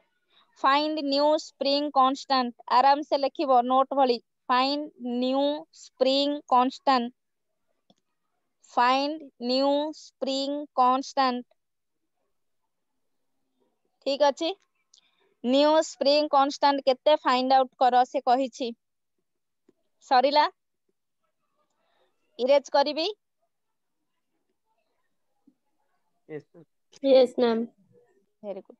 find new spring constant आराम से लिखिबो note भली find new spring constant ठीक अछि new spring constant केते find out करो से कहिछि सरिला erase करबी yes ma'am Yes, ma'am. Very good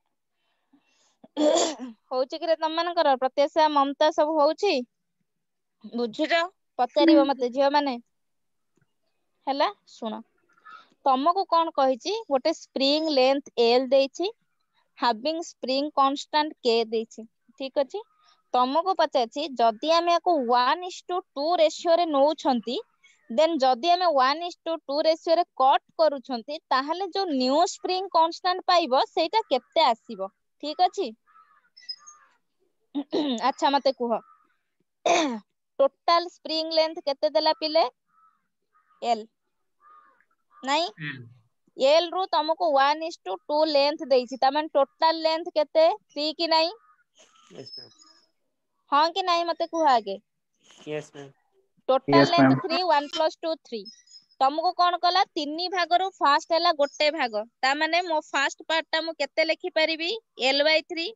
होउची कि रे तम मानकर प्रत्याशा ममता सब होउची बुझुछ पचारिबो मते झियो माने हैला सुनो तमको कोन कहिछि गोटे स्प्रिंग लेंथ L देछि having spring constant K देछि ठीक अछि ତମକୁ ପଚାରିଛି ଯଦି ଆମେ ୟାକୁ 1:2 ରେସିଓରେ ନଉଛନ୍ତି ଦେନ୍ ଯଦି ଆମେ 1:2 ରେସିଓରେ କଟ୍ କରୁଛନ୍ତି ତାହେଲେ ଯୋଉ ନ୍ୟୁ ସ୍ପ୍ରିଙ୍ଗ କନଷ୍ଟାଣ୍ଟ ପାଇବ ସେଇଟା କେତେ ଆସିବ ଠିକ ଅଛି। ଆଚ୍ଛା ମତେ କୁହ ଟୋଟାଲ ସ୍ପ୍ରିଙ୍ଗ ଲେନ୍ଥ କେତେ ଦେଲା ପିଲେ ଏଲ ନାଇଁ ଏଲ ରୁ ତମକୁ 1:2 ଲେନ୍ଥ ଦେଇଛି ତାମାନେ ଟୋଟାଲ ଲେନ୍ଥ କେତେ 3 କି ନାଇଁ Yes, ma'am. ହଁ କି ନାଇଁ ମତେ କୁହ ଆଗେ Yes, ma'am. Total Yes, length ma'am. 3 1 + 2 3 ତମକୁ କଣ କଲା 3 ଭାଗରୁ ଫାଷ୍ଟ ହେଲା ଗୋଟେ ଭାଗ ତାମାନେ ମୋ ଫାଷ୍ଟ ପାର୍ଟ ଟା ମୁଁ କେତେ ଲେଖିପାରିବି l/3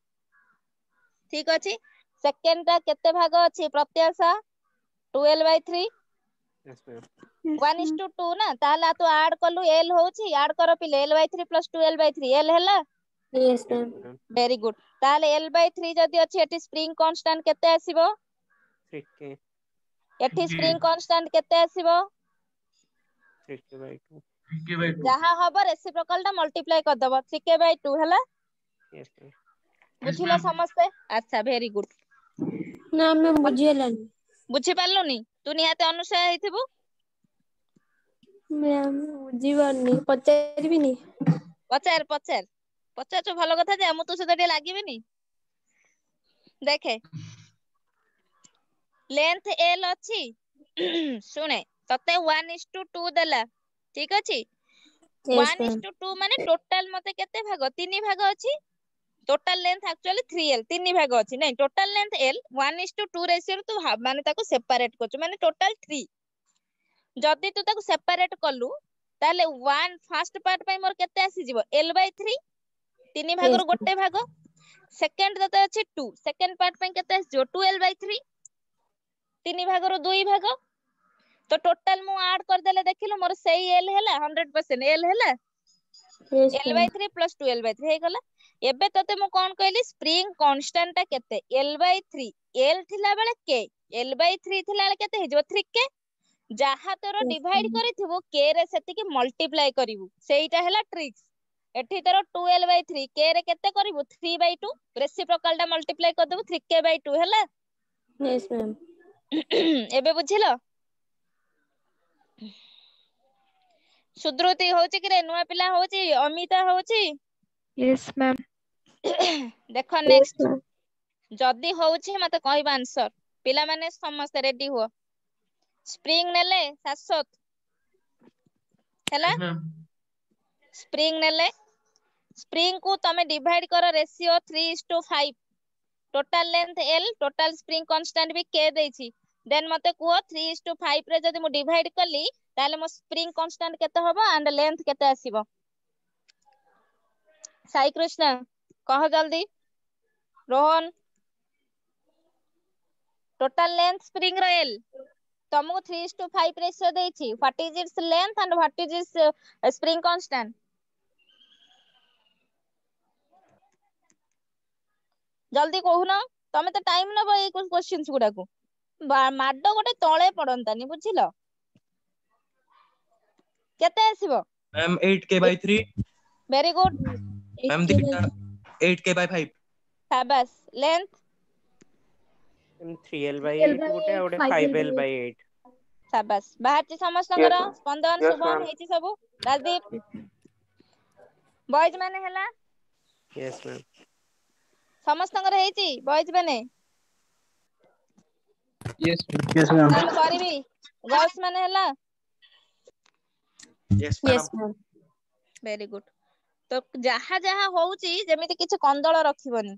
ଠିକ ଅଛି। ସେକେଣ୍ଡ ଟା କେତେ ଭାଗ ଅଛି ପ୍ରତ୍ୟାଶା 12/3 Yes, ma'am. 1:2 ନା ତାହେଲେ ତୁ ଆଡ କଲୁ l ହଉଛି ଆଡ କର ପିଲେ l/3 + 12/3 l ହେଲା Yes, Yes, ma'am. ma'am. Very good ତାହେଲେ l/3 ଯଦି ଅଛି ଏଠି ସ୍ପ୍ରିଙ୍ଗ କନଷ୍ଟାଣ୍ଟ କେତେ ଆସିବ 3K. ଏଠି ସ୍ପ୍ରିଙ୍ଗ କନଷ୍ଟାଣ୍ଟ କେତେ ଆସିବ 3K/2. ଯାହା ହବ ରେସିପ୍ରୋକାଲ ଟା ମଲ୍ଟିପ୍ଲାଇ କରିଦବ 3K/2 ହେଲା Yes, ma'am. ବୁଝିଲ ସମସ୍ତେ ଆଚ୍ଛା ଭେରି ଗୁଡ ନା ମ୍ୟାମ୍ ବୁଝିହେଲାନି। ବୁଝିପାରିଲୁନି ତୁ ନିହାତି ଅନୁସୟା ହେଇଥିବୁ ମ୍ୟାମ୍ ବୁଝିପାରୁନି ପଚାରିବିନି। ପଚାର ପଚାରୁଛୁ ଭଲ କଥା ଯେ ମୁଁ ତୋ ସହିତ ଟିକେ ଲାଗିବିନି ଦେଖେ ଲେନ୍ଥ ଏଲ ଅଛି ଶୁଣେ ତତେ 1:2 ଦେଲା ଠିକ ଅଛି Yes, ma'am. 1:2 ମାନେ ଟୋଟାଲ ମତେ କେତେ ଭାଗ 3 ଭାଗ ଅଛି ଟୋଟାଲ ଲେନ୍ଥ ଆକ୍ଚୁଆଲି 3l 3 ଭାଗ ଅଛି ନାଇଁ ଟୋଟାଲ ଲେନ୍ଥ l 1:2 ରେସିଓରେ ତୁ ମାନେ ତାକୁ ସେପାରେଟ କରୁଛୁ ମାନେ ଟୋଟାଲ 3 ଯଦି ତୁ ତାକୁ ସେପାରେଟ କଲୁ ତାହେଲେ 1 ଫାଷ୍ଟ ପାର୍ଟ ପାଇଁ ମୋର କେତେ ଆସିଯିବ l/3 3 Yes, ଭାଗରୁ ma'am. ଗୋଟେ ଭାଗ ସେକେଣ୍ଡ ତତେ ଅଛି 2 ସେକେଣ୍ଡ ପାର୍ଟ ପାଇଁ କେତେ ଆସିଯିବ 12/3 3 ଭାଗରୁ 2 ଭାଗ ତ ଟୋଟାଲ ମୁଁ ଆଡ କରିଦେଲେ ଦେଖିଲୁ ମୋର ସେଇ l ହେଲା 100% l ହେଲା Yes, ma'am. l/3 + 12/3 ହେଇଗଲା ଏବେ ତତେ ମୁଁ କଣ କହିଲି ସ୍ପ୍ରିଙ୍ଗ କନଷ୍ଟାଣ୍ଟ ଟା କେତେ l/3 l ଥିଲା ବେଳେ k l/3 ଥିଲା ବେଳେ କେତେ ହେଇଯିବ 3k ଯାହା ତୋର Yes, ଡିଭାଇଡ ma'am. କରିଥିବୁ k ରେ ସେତିକି ମଲ୍ଟିପ୍ଲାଏ କରିବୁ ସେଇଟା ହେଲା ଟ୍ରିକ୍ସ ଏଠି ତୋର 2l/3 k ରେ କେତେ କରିବୁ 3/2 ରେସିପ୍ରୋକାଲ ଟା ମଲ୍ଟିପ୍ଲାଏ କରିଦବୁ 3k/2 ହେଲା Yes, ma'am. ଏବେ ବୁଝିଲ ସୁଦ୍ରୁତି ହଉଛି କିରେ ନୂଆ ପିଲା ହଉଛି ଅମିତା ହଉଛି Yes, ma'am. ଦେଖ Yes, ନେକ୍ସଟ ma'am. ଯଦି ହଉଛି ମତେ କହିବ ଆନ୍ସର ପିଲାମାନେ ସମସ୍ତେ ରେଡି ହୁଅ ସ୍ପ୍ରିଙ୍ଗ ନେଲେ ଶାଶ୍ୱତ ହେଲା Yes, ma'am. ସ୍ପ୍ରିଙ୍ଗ ନେଲେ ସ୍ପ୍ରିଙ୍ଗ କୁ ତମେ ଡିଭାଇଡ କର ratio 3:5 total length l total spring constant ବି k ଦେଇଛି ଦେନ୍ ମତେ କୁହ 3:5 ରେ ଯଦି ମୁଁ ଡିଭାଇଡ କଲି ତାହେଲେ ମୋ ସ୍ପ୍ରିଙ୍ଗ କନଷ୍ଟାଣ୍ଟ କେତେ ହବ ଆଣ୍ଡ ଲେନ୍ଥ କେତେ ଆସିବ ସାଇ କୃଷ୍ଣ କହ ଜଲ୍ଦି ରୋହନ ଟୋଟାଲ ଲେନ୍ଥ ସ୍ପ୍ରିଙ୍ଗ ର l ତମକୁ 3:5 ରେସିଓ ଦେଇଛି what is its length and what is its spring constant ଜଲ୍ଦି କହୁନ ତମେ ତ ଟାଇମ ନବ ଏଇ କ୍ୱେଶ୍ଚନ୍ସ ଗୁଡାକୁ ମାଡ ଗୋଟେ ତଳେ ପଡନ୍ତାନି ବୁଝିଲ କେତେ ଆସିବ Ma'am, 8K/3. Very good Ma'am, the 8K/5. ସାବାସ୍ ଲେନ୍ଥ 3l/8 ଗୋଟେ ଆଉ ଗୋଟେ 5l/8. ସାବାସ୍ ବାହାରିଛି Yes, ସମସ୍ତଙ୍କର ma'am. ସ୍ପନ୍ଦନ Yes, ଶୁଭମ ma'am. ହେଇଛି ସବୁ ରାଜଦୀପ ବଏଜ ମାନେ ହେଲା Yes, ma'am. ସମସ୍ତଙ୍କର ହେଇଛି ବଏଜ ମାନେ Yes, yes, ma'am. ତାହେଲେ କରିବି ଗାର୍ଲସ ମାନେ ହେଲା Yes, Yes, madam. ma'am. Very good ତ ଯାହା ଯାହା ହଉଛି ଯେମିତି କିଛି କନ୍ଦଳ ରଖିବନି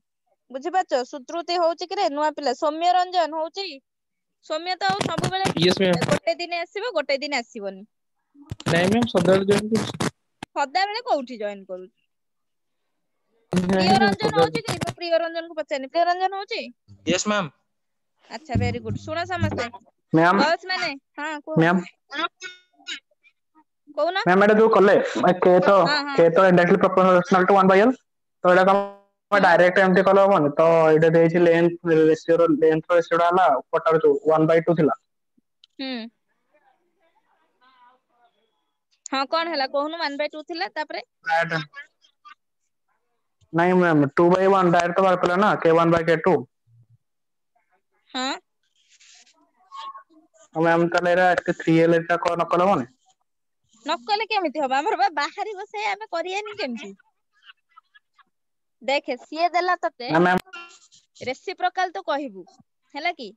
ବୁଝିପାରୁଛ ସୁତ୍ରୁତି ହଉଛି କିରେ ନୂଆ ପିଲା ସୌମ୍ୟ ରଞ୍ଜନ ହଉଛି ସୌମ୍ୟ ତ ଆଉ ସବୁବେଳେ Yes, ma'am. ଗୋଟେ ଦିନ ଆସିବ ଗୋଟେ ଦିନ ଆସିବନି ନାଇଁ ମ୍ୟାମ୍ ସଦାବେଳେ ଜଏନ୍ କରୁଛି। ସଦାବେଳେ କୋଉଠି ଜଏନ କରୁଛି ନାଇଁ ପ୍ରିୟ ମ୍ୟାମ୍ ରଞ୍ଜନ ସଦାବେଳେ ହଉଛି କି ମୁଁ ପ୍ରିୟ ରଞ୍ଜନକୁ ପଚାରିନି ପ୍ରିୟ ରଞ୍ଜନ ହଉଛି Yes, ma'am. ଆଚ୍ଛା ଭେରି ଗୁଡ ଶୁଣ ସମସ୍ତେ ମ୍ୟାମ୍ ଗର୍ଲସ ମାନେ ହଁ କୁହ ମ୍ୟାମ୍ କହୁନ ମ୍ୟାମ୍ ଏଇଟା ଯୋଉ କଲେ କେ ତ ହଁ ହଁ କେ ତ ଇନଡାଇରେକ୍ଟଲି ପ୍ରପୋର୍ସନାଲ ଟୁ 1/l ତ ଏଇଟା ତମେ ହୁଁ ଡାଇରେକ୍ଟ ଏମିତି କଲେ ହବନି ତ ଏଇଟା ଦେଇଛି ଲେନ୍ଥ ରେସିଓର ହେଲା ପଟାର ଯୋଉ 1/2 ଥିଲା ହୁଁ ହଁ କଣ ହେଲା କହୁନୁ 1/2 ଥିଲା ତାପରେ ନାଇଁ ମ୍ୟାମ୍ 2/1 ଡାଇରେକ୍ଟ ବାହାର କଲେ ନା k1/k2 हाँ मैम ताले एरा 3L का को न कल माने नकले केमिति हबा हमर बा बाहरी बसे आमे करियानी केमिति देखे सिए देला तते ना मैम रेसिप्रोकाल तो कहबू हैला कि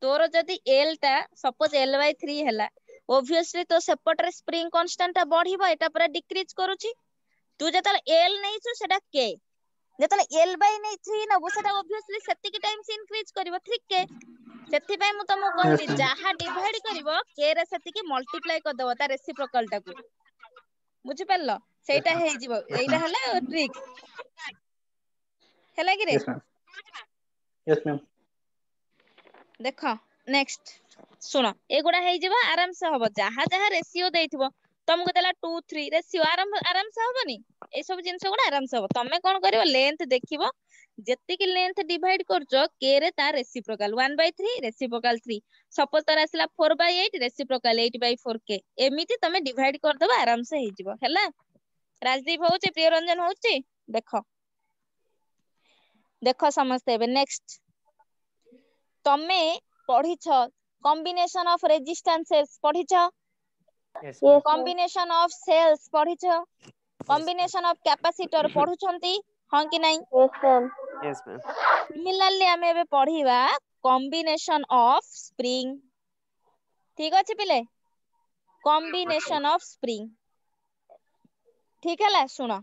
तोर जदी L टा सपोज L/3 हैला ऑब्वियसली तो सेपट रे स्प्रिंग कांस्टेंट टा बढ़िबो एटा पूरा डिक्रीज करूची तू जतले L नैछु सेटा K जतले L/3 नबो सेटा ऑब्वियसली सेति के टाइम्स इंक्रीज करबो 3K सेति पय मु तमो कहली Yes, ma'am. जहा डिवाइड करबो K रे सेति के मल्टीप्लाई कर दबो ता रेसिप्रोकाल टा को बुझि परलो सेटा हे जिवो एटा हला ट्रिक हैला कि रे यस मैम यस मैम देख नेक्स्ट सुनो एगुडा हे जिवो आराम से हबो जहा जहा रेशियो देइथिबो तुमको देला 2 3 रेशियो आराम से हबनी ए सब जिंस गुडा आराम से हबो तमे कोन करिवो लेंथ देखिवो जेति की लेंथ डिवाइड करजो k रे ता रेसिप्रोकाल 1/3 रेसिप्रोकाल 3 सपोज तार आसला 4/8 रेसिप्रोकाल 8/4k एमिति तमे डिवाइड कर दबो आराम से हे जिवो हैला राजदीप होउची प्रिय रंजन होउची देखो देखो समझते हेबे नेक्स्ट तमे पढिछ कॉम्बिनेशन ऑफ रेजिस्टेंसेस पढिछ Yes, Yes, ma'am. Combination of cells पढिछ कॉम्बिनेशन ऑफ कैपेसिटर पढुछंती हां कि नहीं Yes, ma'am. yes, ma'am. Similarly हमें एबे पढिबा कॉम्बिनेशन ऑफ स्प्रिंग ठीक अछि पिले कॉम्बिनेशन ऑफ स्प्रिंग ठीक हैला सुनो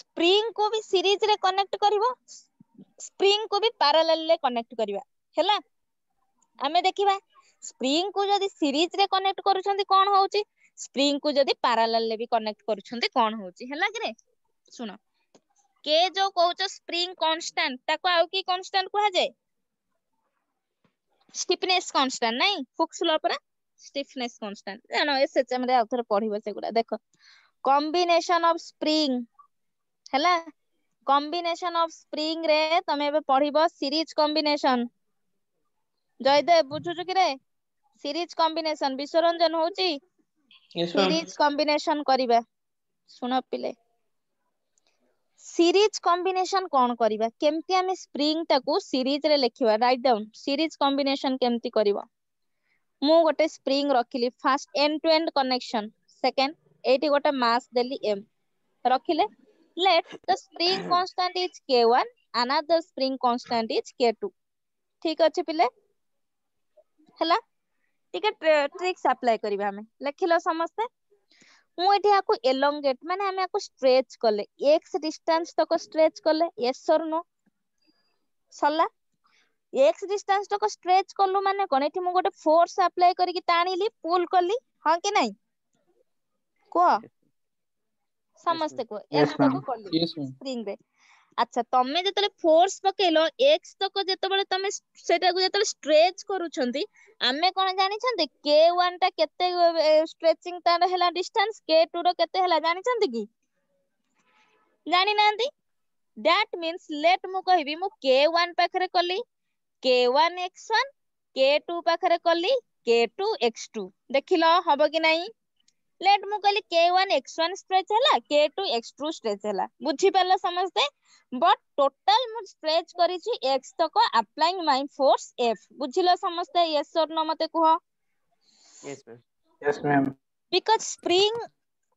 स्प्रिंग को भी सीरीज रे कनेक्ट करिवो स्प्रिंग को भी पैरेलल रे कनेक्ट करिवा हैला हमें देखिबा स्प्रिंग को जदी सीरीज रे कनेक्ट करूछंती कोन होउची स्प्रिंग को जदी पैरेलल रे भी कनेक्ट करूछंती कोन होउची हैला कि रे सुनो के जो कहउछ स्प्रिंग कांस्टेंट ताको आउ की कांस्टेंट कहै जाय स्टिफनेस कांस्टेंट नहीं हुक्स लॉ पर स्टिफनेस कांस्टेंट जानो एसएचएम रे आउथरे पढिबो सेगुडा देखो कॉम्बिनेशन ऑफ स्प्रिंग हैला कॉम्बिनेशन ऑफ स्प्रिंग रे तमे एबे पढिबो सीरीज कॉम्बिनेशन जयदेव बुझुछु कि रे सीरीज कॉम्बिनेशन विश्वरंजन होउची यस मैम सीरीज कॉम्बिनेशन करिबा सुनो पिले सीरीज कॉम्बिनेशन कोन करिबा केमती हमें स्प्रिंग टाको सीरीज रे लिखिबा राइट डाउन सीरीज कॉम्बिनेशन केमती करिबा मु गोटे स्प्रिंग रखिली first end to end connection second एटी गोटे mass Delhi m रखिले let the spring constant is k1 another spring constant is k2 ठीक अछि पिले हैला ठीक है ट्रिक्स अप्लाई करिबा हमें लिखिलो समस्ते मु एठी आको एलोंगेट माने हमें आको स्ट्रेच करले x डिस्टेंस तक स्ट्रेच करले यस और नो सल्ला x डिस्टेंस तक स्ट्रेच करलु माने कोन एठी मु गोटे फोर्स अप्लाई करिकि ताणीली पुल करली हां कि नहीं को समस्ते को Yes, x ma'am. तक करली Yes, ma'am. स्प्रिंग रे अच्छा तमे जेतले फोर्स पकेलो x तक जेतबेले तमे सेटा को जेतले स्ट्रेच करूछंती आमे कोन जानि छंती k1 टा केते स्ट्रेचिंग तार हैला डिस्टेंस k2 रो केते हैला जानि छंती की जानि नांती दैट मींस लेट मु कहबी मु k1 पाखरे कली k1 x1 k2 पाखरे कली k2 x2 देखिलो हबो कि नहीं लेट मु कहली k1 x1 स्ट्रेच हैला k2 x2 स्ट्रेच हैला बुझी परला समझते बट टोटल मु स्ट्रेच करी छी x तक अप्लाइंग माय फोर्स f बुझिलो समझते यस और नो मते कुह Yes, ma'am. Yes ma'am because spring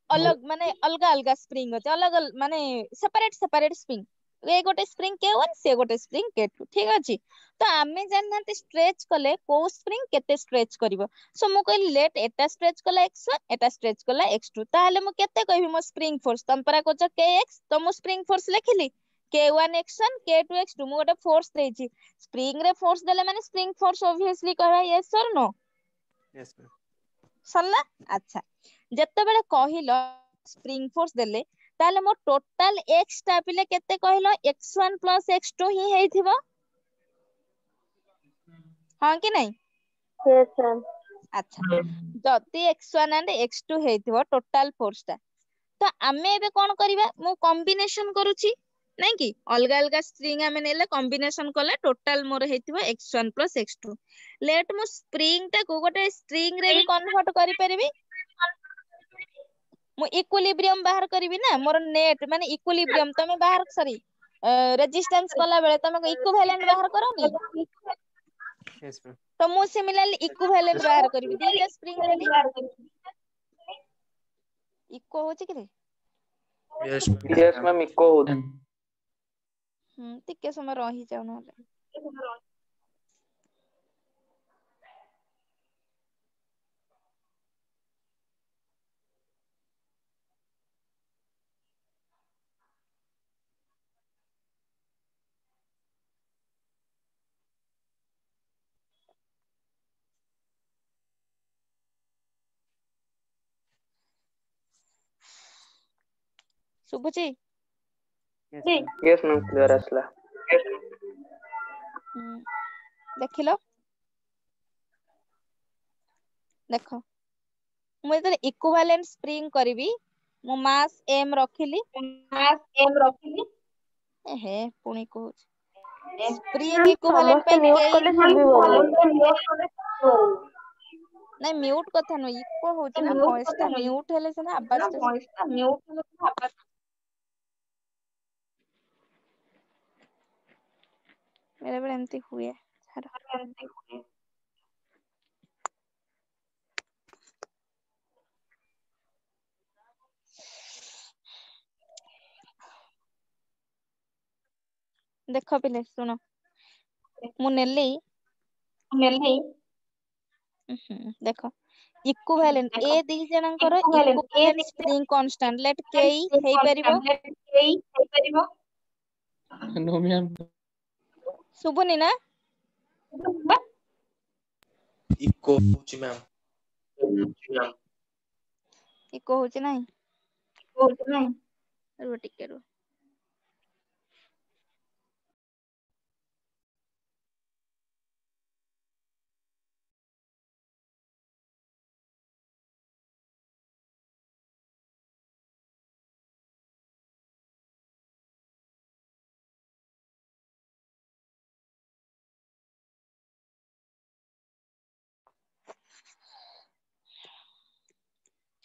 अलग माने अलगा अलगा स्प्रिंग होते अलग माने सेपरेट स्प्रिंग ए गोटे स्प्रिंग k1 से गोटे स्प्रिंग k2 ठीक अछि तो आमे जाननाते स्ट्रेच कले को स्प्रिंग केते स्ट्रेच करिवो सो मु कहली लेट एटा स्ट्रेच कला x1 एटा स्ट्रेच कला x2 ताहले मु केते कहबी मो स्प्रिंग फोर्स तंपरा कोच kx तो मु spring force लिखिली k1 x1 k2 x2 मु गोटे फोर्स देछि स्प्रिंग रे फोर्स देले माने स्प्रिंग फोर्स ऑब्वियसली कहबा यस और नो Yes, ma'am. सरला अच्छा जत्ते बेले कहिलो स्प्रिंग फोर्स देले ताले मो टोटल x टा पिले केते कहिलो x1 + x2 ही हेइथिबो हां कि नहीं Yes, ma'am. अच्छा जति x1 and x2 हेइथिबो total force टा तो आमे एबे कोन करबा मु कॉम्बिनेशन करूची नहीं कि अलगा अलगा स्प्रिंग आमे नेले कॉम्बिनेशन कले टोटल मोर हेइथिबो x1 + x2 लेट मु स्प्रिंग टा को गोटे स्ट्रिंग रे भी कन्वर्ट करि परिबी मु इक्विलिब्रियम बाहर करबी ना मोर नेट माने इक्विलिब्रियम तमे बाहर सॉरी रेजिस्टेंस कला बेले तमे इक्विवेलेंट बाहर करनी Yes, ma'am. तो मु सिमिलरली इक्विवेलेंट बाहर करबी दीटा स्प्रिंग लेली इक्को होची कि रे Yes, ma'am. Yes, ma'am. Echo होत. टिके समय रही जाऊ नले सुबुची Yes, ma'am. Yes, ma'am. Clear असला. देखिलो देखो मु जदि इक्विवेलेंट स्प्रिंग करबी मु मास m रखिली हे पुणी को स्प्रिंग इक्विवेलेंट ସମସ୍ତେ पे ମ୍ୟୁଟ୍ के କଲେ ଶୁଭିବନି। नहीं म्यूट कथा न इको होची ना वॉइस टा म्यूट हेले सिना आवाज टा मेरे बेले एमती हुए छाड़ देख पिले सुनो मु नेली देख इक्विवेलेंट ए दी जनकर इक्विवेलेंट स्प्रिंग कांस्टेंट लेट के हेई परिबो No, ma'am. सुबुनी ना Echo होची ma'am. इको होची नहीं रो टिके रो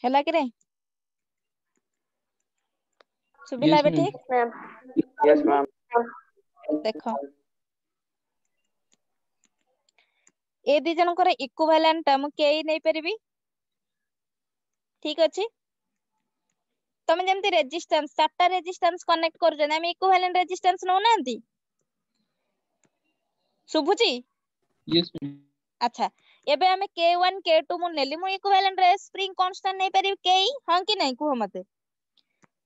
हैला कि रे सुबिला Yes, बे ma'am. ठीक ma'am. Yes, ma'am. देखो ए दी जनकर इक्विवेलेंट हम केई नै परबी ठीक अछि तमे जेमति रेजिस्टेंस चारटा रेजिस्टेंस कनेक्ट कर जने हम इक्विवेलेंट रेजिस्टेंस नो नांती सुभुची Yes, ma'am. अच्छा एबे हमें k1 k2 मु नेली मु इक्विवेलेंट रे स्प्रिंग कांस्टेंट नै परबी k हां कि नै कुह मते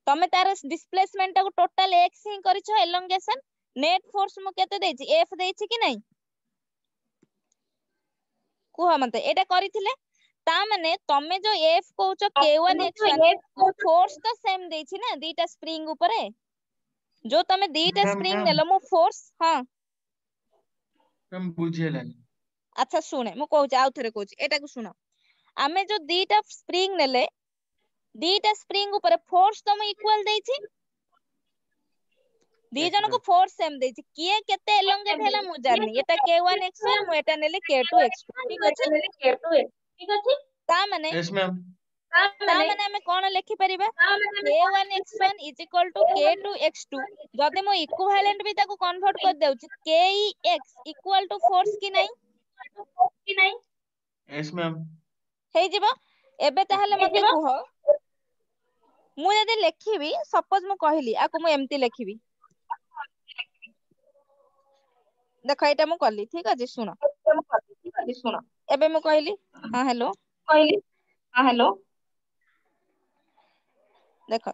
तमे तार डिस्प्लेसमेंट को टोटल x ही करिछो एलोंगेशन नेट फोर्स मु केते देछि f देछि कि नै कुह मते एटा करिथिले ता माने तमे जो f कहउछो k1 x1 मु फोर्स तो सेम देछि ना दीटा स्प्रिंग ऊपरे जो तमे दीटा Ma'am, स्प्रिंग ma'am. नेलो मु फोर्स हां Ma'am, बुझेलानी. अच्छा सुने मु कहउछ आउ थरे कहउछ एटा को सुनो आमे जो दीटा स्प्रिंग नेले दीटा स्प्रिंग ऊपर फोर्स तो मु इक्वल देछि दी Yes, जन को ma'am. फोर्स सेम देछि किए केते एलोंगेट हैला मु जाननी एटा k1 x1 मु एटा नेले k2 x2 ठीक अछि ता माने Yes, ma'am. हमें कोन लिखि परिबा k1 x1 k2 x2 जदि मु इक्विवेलेंट भी ताको कन्वर्ट कर देउछि k x फोर्स कि नै Yes, ma'am. हेइ जिवो एबे Yes, ताहले ma'am. मते कुह मु यदि लेखिबी सपोज मु कहली आको मु एम्ति लेखिबी देखो एटा मु करली ठीक अछि सुनो एबे मु कहली हां हेलो देखो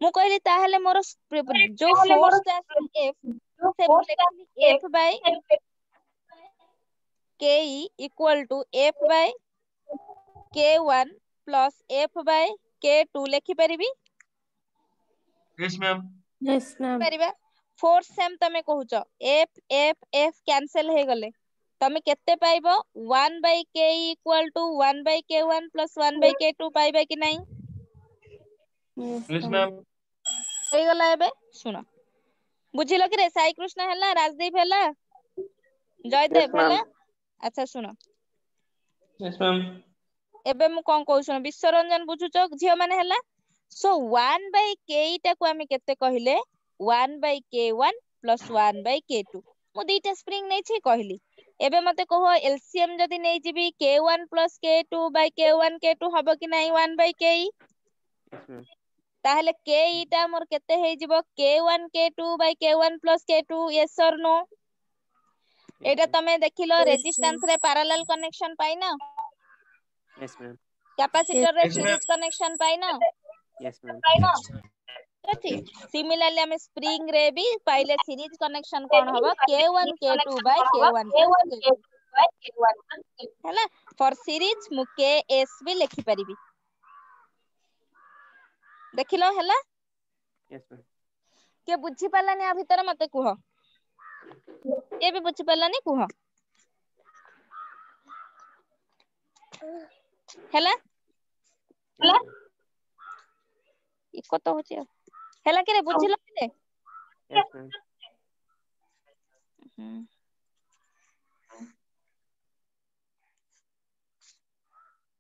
मु कहली ताहले मोर जो फोर्स ता f से मु लेखिली f by k f by k1 plus f by k2 लेखि परिबी Yes, ma'am. Yes, ma'am. परिबा फोर्स सेम तमे कहउछ f f f कैंसिल हे गले तमे केते पाइबो 1 by k 1 by k1 plus 1 by k2 पाइबा कि नै Yes, Yes, ma'am. ma'am. हे गला एबे सुनो बुझिलो कि रे साई कृष्ण हला राजदीप हला Yes, जयदेव ma'am. हला अच्छा सुनो Yes, ma'am. एबे मु कोन कहू सुनो विश्वरंजन बुझुचो झियो माने हला सो 1 बाय k टा को हमें केते कहिले 1 by k1 plus 1 by k2 मु दीटा स्प्रिंग नै छी कहली एबे मते कहो एलसीएम जदी नै जिबी k1 + k2 by k1 k2 हबो कि नै 1 by ke Yes, ma'am. ताहले ke टा मोर केते हे जिवो k1 k2 by k1 + k2 yes or no एटा तमे देखिलो रेजिस्टेंस रे पैरेलल कनेक्शन पाइना Yes, ma'am. कैपेसिटर रे Yes, ma'am. सीरीज कनेक्शन पाइना Yes, ma'am. अछि सिमिलरली हम स्प्रिंग रे भी पाइले सीरीज कनेक्शन कोन हबो k1 k2 by k1 + k2 हैला फॉर सीरीज मु ks भी लिखि परिबी देखिलो हैला Yes, ma'am. के बुझी पालानी आ भीतर मते कुह के भी बुझी पालानी कुह हैला Yes, ma'am. इको तो होची हैला के रे बुझिलो के Yes, ma'am.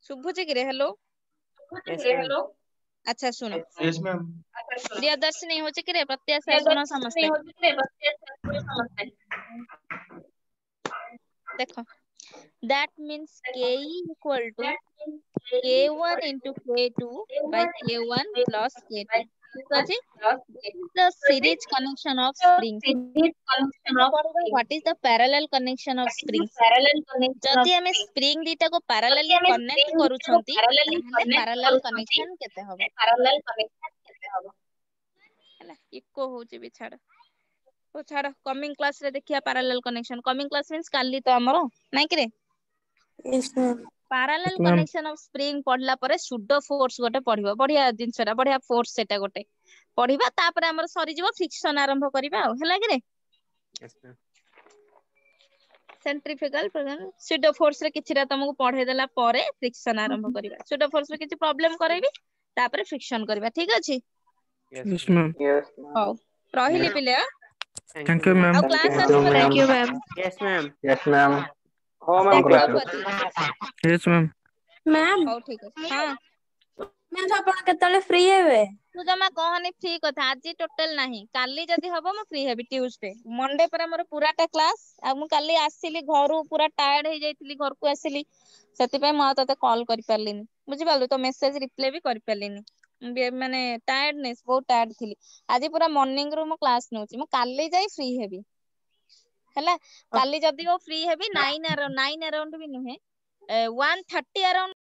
शुभुची कि रे हेलो Yes, ma'am. अच्छा सुनो Yes, ma'am. प्रियदर्शनी होची कि रे प्रत्याशा सुनो समस्ते देखो that means ke equal to k1 into k2 by k1 plus k2 ठीक अछि this is the series connection of springs what is the parallel connection of springs जदि हमें स्प्रिंग दीटा को पैरेलली कनेक्ट करूछंती ताहले पैरेलल कनेक्शन केते हबो हैला eco होची भी छाड़ ओ छाड़ कमिंग क्लास रे देखिया parallel connection coming class means काली तो हमरो नाइ कि रे Yes, ma'am. Parallel ma'am. Connection of spring पढ़ला परे सुडो फोर्स गोटे पढ़िबो बढ़िया जिंसटा बढ़िया फोर्स सेटा गोटे पढ़िबा तापरे हमर सरी जीवो फ्रिक्शन आरंभ करिबा हैला कि रे Yes, ma'am. Centrifugal sudo force रे किछिरा तुमको पढ़े देला परे फ्रिक्शन आरंभ करिबा सुडो फोर्स रे किछि प्रॉब्लम करैबी तापरे फ्रिक्शन करिबा ठीक अछि Yes, Yes, ma'am. ma'am. Yes, ma'am. हौ रहिली पिले Thank you, ma'am. आ Thank you, क्लास ma'am. आसीबो Thank you, देखिबो ma'am. Yes, ma'am. Yes, ma'am. हो मैम क्लास देखिबो Yes, ma'am. Ma'am, हौ ठीक अछि हां ma'am ଆପଣ କେତେବେଳେ free ହେବେ? तू जमा कहनी फ्री कथा आज टोटल नाही काली जदी हबो म फ्री हेबी ट्यूसडे मंडे पर हमर पूराटा क्लास आ मु काली आसीली घरु पूरा टायर्ड हे जाईतिली घर को आसीली सेति पे म तते कॉल करि परलिनी बुझि पालु तो मेसेज रिप्लाई भी करि परलिनी माने टायर्डनेस बहुत टायर्ड थिली आज पूरा मॉर्निंग रो म क्लास नउची म काली जाई फ्री हेबी हैला काली जदी ओ फ्री हेबी 9 अराउंड भी नुहे 1:30 अराउंड